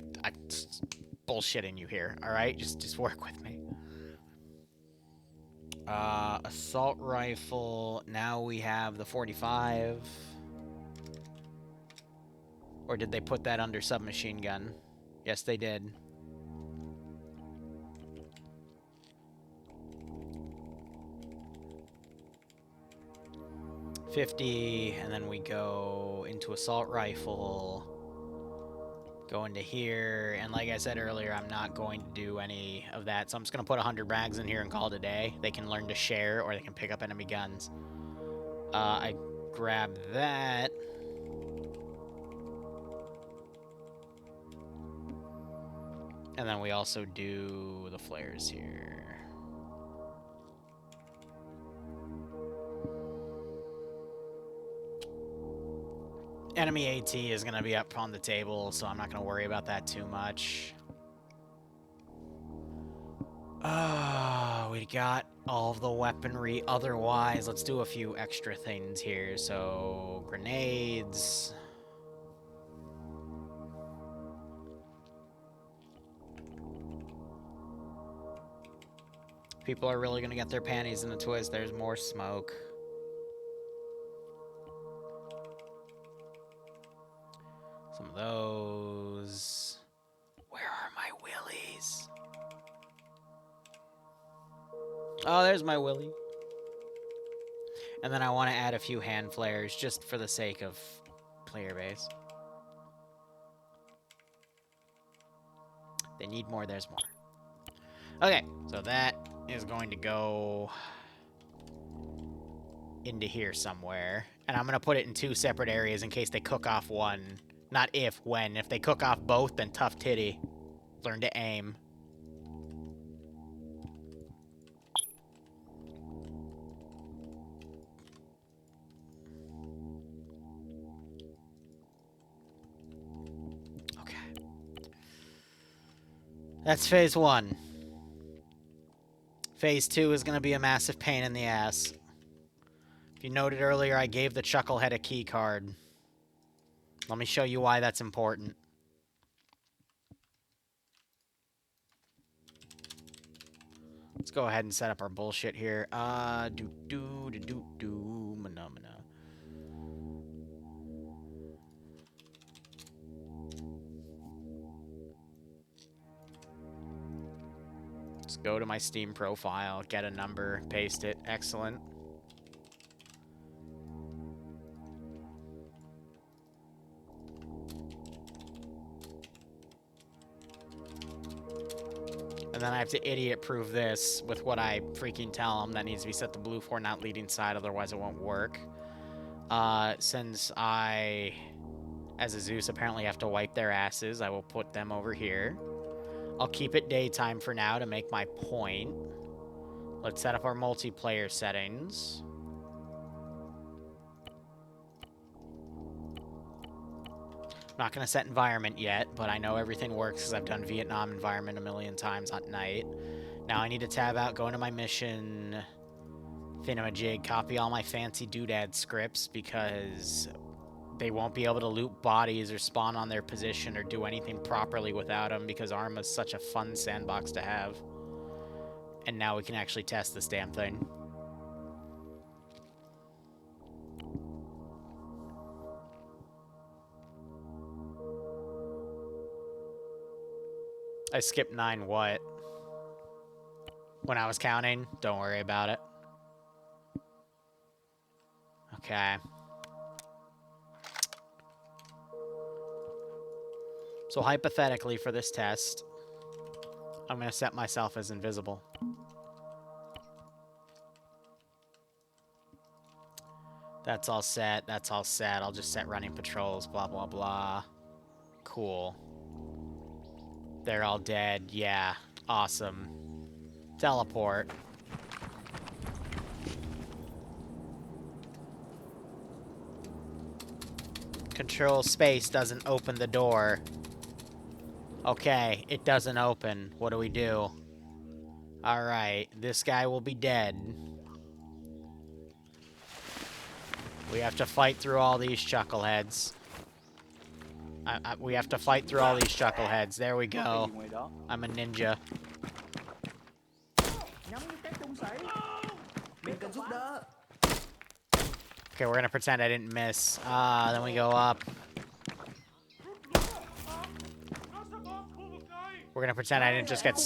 bullshitting you here, alright? Just work with me. Assault rifle. Now we have the 45. Or did they put that under submachine gun? Yes, they did. .50, and then we go into assault rifle, go into here, and like I said earlier, I'm not going to do any of that, so I'm just going to put 100 mags in here and call it a day. They can learn to share, or they can pick up enemy guns. I grab that. And then we also do the flares here. Enemy AT is going to be up on the table, so I'm not going to worry about that too much. We got all of the weaponry. Otherwise, let's do a few extra things here. So, grenades. People are really going to get their panties in a twist. There's more smoke. Some of those. Where are my willies? Oh, there's my willy. And then I want to add a few hand flares just for the sake of player base. They need more, there's more. Okay, so that is going to go into here somewhere. And I'm going to put it in 2 separate areas in case they cook off one. Not if, when. If they cook off both, then tough titty. Learn to aim. Okay. That's phase 1. Phase 2 is going to be a massive pain in the ass. If you noted earlier, I gave the Chucklehead a key card. Let me show you why that's important. Let's go ahead and set up our bullshit here. Phenomena. Let's go to my Steam profile, get a number, paste it. Excellent. And then I have to idiot-proof this with what I freaking tell them that needs to be set to blue for, not leading side, otherwise it won't work. Since I, as a Zeus, apparently have to wipe their asses, I will put them over here. I'll keep it daytime for now to make my point. Let's set up our multiplayer settings. Not going to set environment yet, but I know everything works because I've done Vietnam environment a million times at night. Now I need to tab out, go into my mission, Thingamajig, copy all my fancy doodad scripts because they won't be able to loot bodies or spawn on their position or do anything properly without them because Arma's such a fun sandbox to have. And now we can actually test this damn thing. I skipped 9 what? When I was counting? Don't worry about it. Okay. So hypothetically for this test, I'm going to set myself as invisible. That's all set. That's all set. I'll just set running patrols, blah, blah, blah. Cool. They're all dead. Yeah. Awesome. Teleport. Control space doesn't open the door. Okay, it doesn't open. What do we do? Alright, this guy will be dead. We have to fight through all these chuckleheads. We have to fight through all these chuckleheads. There we go. I'm a ninja. Okay, we're gonna pretend I didn't miss. Then we go up. We're gonna pretend I didn't just get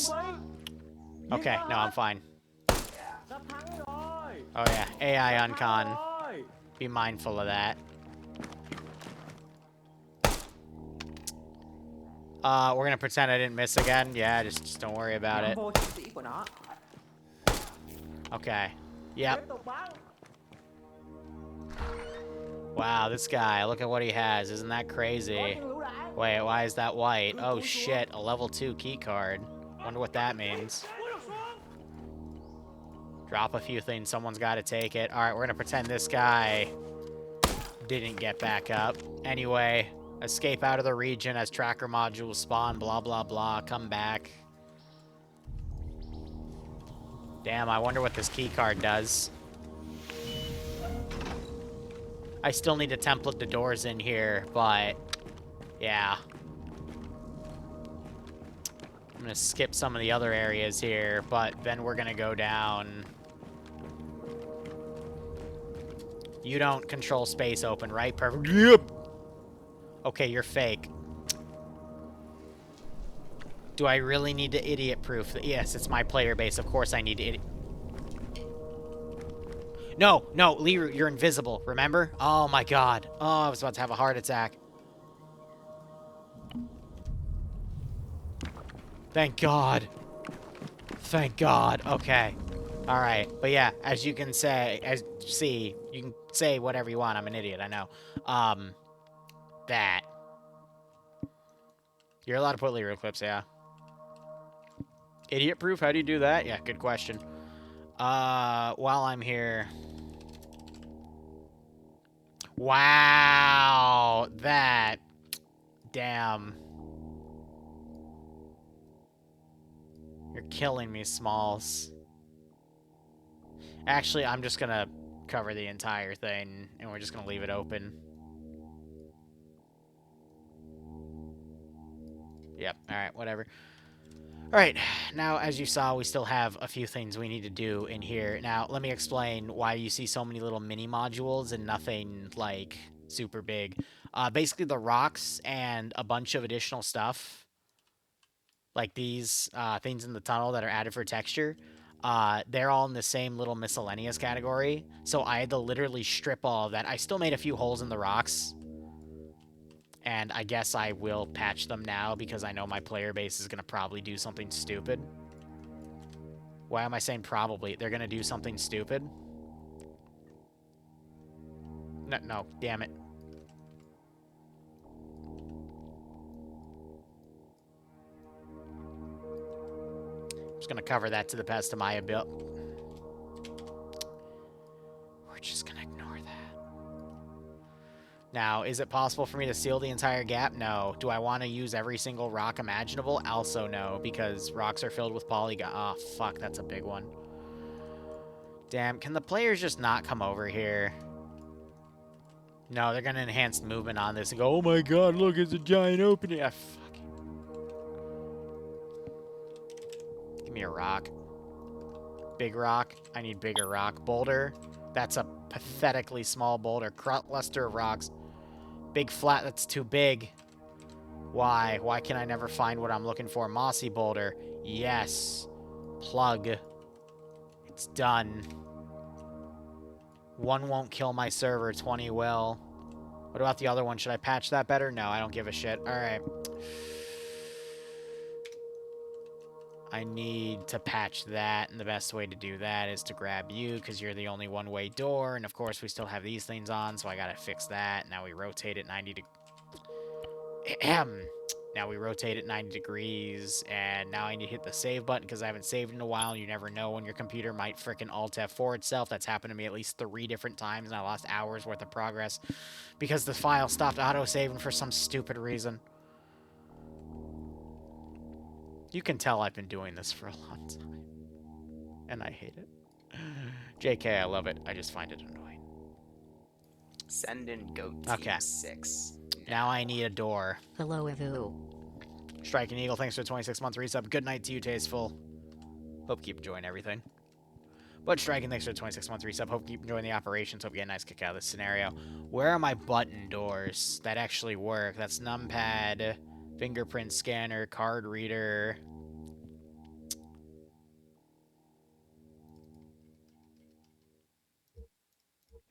okay, no, I'm fine. Oh yeah, AI uncon. Be mindful of that. We're gonna pretend I didn't miss again. Yeah, just don't worry about it. Okay. Yep. Wow, this guy, look at what he has. Isn't that crazy? Wait, why is that white? Oh shit, a level 2 key card. Wonder what that means. Drop a few things, someone's gotta take it. Alright, we're gonna pretend this guy didn't get back up. Anyway, escape out of the region as tracker modules spawn, blah blah blah, come back. Damn, I wonder what this key card does. I still need to template the doors in here, but yeah. I'm gonna skip some of the other areas here, but then we're gonna go down. You don't control space open, right? Perfect. Yep. Okay, you're fake. Do I really need to idiot-proof? Yes, it's my player base. Of course I need to idiot... No, no, Liru, you're invisible, remember? Oh my god. Oh, I was about to have a heart attack. Thank god. Thank god. Okay. Alright. But yeah, as you can say, you can say whatever you want. I'm an idiot, I know. That. You're allowed to put Liru clips, yeah. Idiot proof? How do you do that? Yeah, good question. While I'm here... Wow! That... Damn. You're killing me, Smalls. Actually, I'm just gonna cover the entire thing, and we're just gonna leave it open. Yep, alright, whatever. Alright, now, as you saw, we still have a few things we need to do in here. Now, let me explain why you see so many little mini-modules and nothing, like, super big. Basically, the rocks and a bunch of additional stuff, like these things in the tunnel that are added for texture, they're all in the same little miscellaneous category. So I had to literally strip all of that. I still made a few holes in the rocks. And I guess I will patch them now because I know my player base is going to probably do something stupid. Why am I saying probably? They're going to do something stupid? No, no, damn it. I'm just going to cover that to the best of my ability. We're just going to ignore that. Now, is it possible for me to seal the entire gap? No. Do I want to use every single rock imaginable? Also no, because rocks are filled with polygon. Oh, fuck, that's a big one. Damn, can the players just not come over here? No, they're gonna enhance movement on this and go, oh my god, look, it's a giant opening. Ah, fuck. Give me a rock. Big rock. I need bigger rock. Boulder. That's a pathetically small boulder. Cluster of rocks. Big flat, that's too big. Why? Why can I never find what I'm looking for? Mossy boulder. Yes. Plug. It's done. 1 won't kill my server, 20 will. What about the other one? Should I patch that better? No, I don't give a shit. Alright. I need to patch that, and the best way to do that is to grab you, because you're the only one-way door, and of course we still have these things on, so I gotta fix that. Now we rotate it 90 Now we rotate it 90 degrees, and now I need to hit the save button because I haven't saved in a while. You never know when your computer might frickin' Alt F4 itself. That's happened to me at least 3 different times, and I lost hours worth of progress because the file stopped auto-saving for some stupid reason. You can tell I've been doing this for a long time, and I hate it. JK, I love it. I just find it annoying. Send in goat Okay. 6. Now I need a door. Hello, Evu. Striking Eagle, thanks for the 26-month resub. Good night to you, Tasteful. Hope you keep enjoying everything. But Striking, thanks for the 26-month resub. Hope you keep enjoying the operations. Hope you get a nice kick out of this scenario. Where are my button doors that actually work? That's numpad, fingerprint scanner, card reader.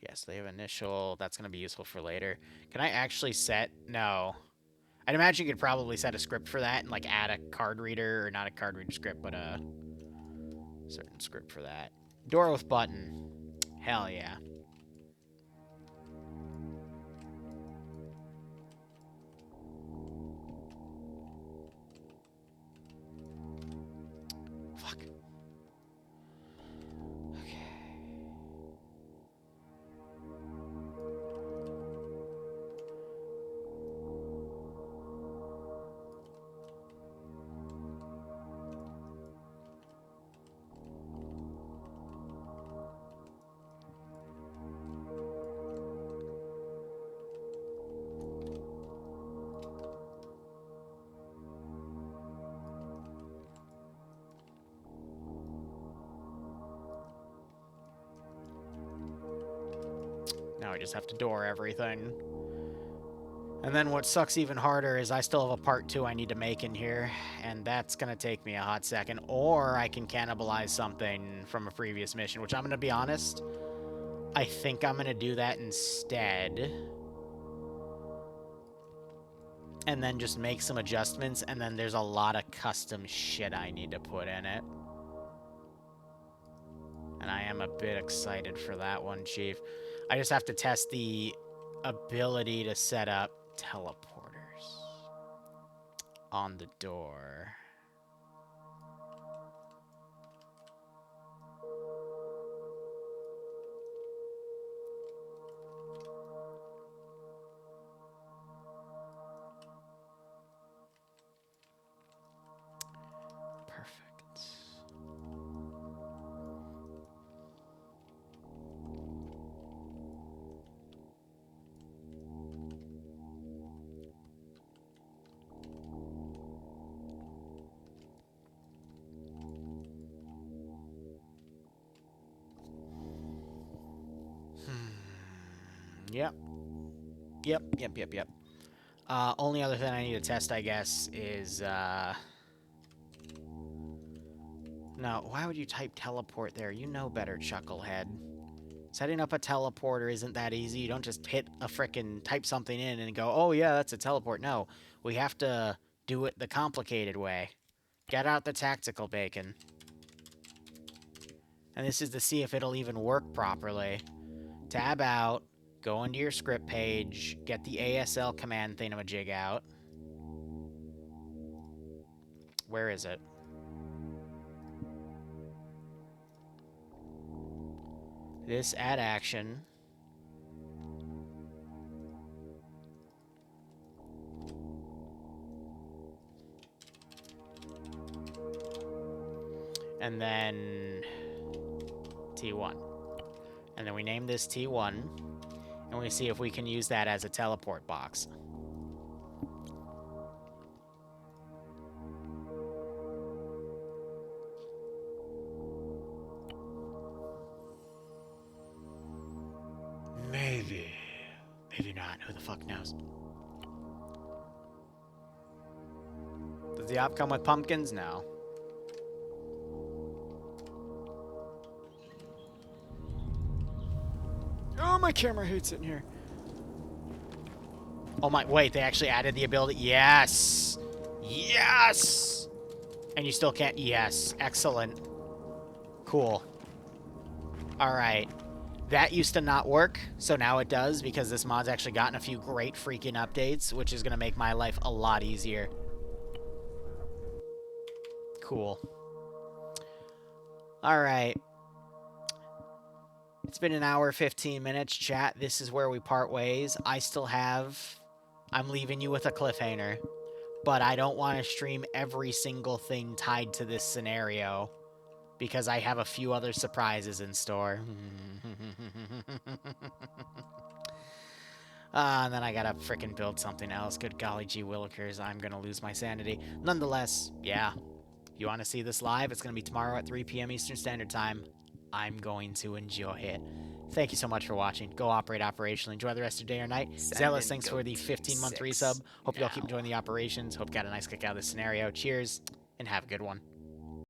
Yes, they have initial. That's going to be useful for later. Can I actually set? No. I'd imagine you could probably set a script for that and like add a card reader, or not a card reader script, but a certain script for that. Door with button. Hell yeah. Fuck. Okay. Now I just have to door everything. And then what sucks even harder is I still have a part 2 I need to make in here, and that's gonna take me a hot second. Or I can cannibalize something from a previous mission, which I'm gonna be honest, I think I'm gonna do that instead. And then just make some adjustments, and then there's a lot of custom shit I need to put in it. And I am a bit excited for that one, Chief. I just have to test the ability to set up teleporters on the door. Perfect. Yep. Yep. Only other thing I need to test, I guess, is, No, why would you type teleport there? You know better, Chucklehead. Setting up a teleporter isn't that easy. You don't just hit a frickin' type something in and go, oh yeah, that's a teleport. No, we have to do it the complicated way. Get out the tactical bacon. And this is to see if it'll even work properly. Tab out, go into your script page, get the ASL command thingamajig out. Where is it? This add action. And then T1. And then we name this T1. And we see if we can use that as a teleport box. Maybe. Maybe not. Who the fuck knows? Does the op come with pumpkins? No. Oh, my camera hates it in here. Oh my, wait, they actually added the ability. Yes! Yes! And you still can't, yes. Excellent. Cool. Alright. That used to not work, so now it does, because this mod's actually gotten a few great freaking updates, which is going to make my life a lot easier. Cool. Alright. It's been an hour, 15 minutes, chat. This is where we part ways. I'm leaving you with a cliffhanger, but I don't want to stream every single thing tied to this scenario because I have a few other surprises in store. And then I gotta frickin' build something else. Good golly gee willikers, I'm gonna lose my sanity. Nonetheless, yeah. If you want to see this live, it's gonna be tomorrow at 3 p.m. Eastern Standard Time. I'm going to enjoy it. Thank you so much for watching. Go operate operationally. Enjoy the rest of your day or night. Zealous, thanks for the 15-month resub. Hope you all keep enjoying the operations. Hope you got a nice kick out of this scenario. Cheers, and have a good one.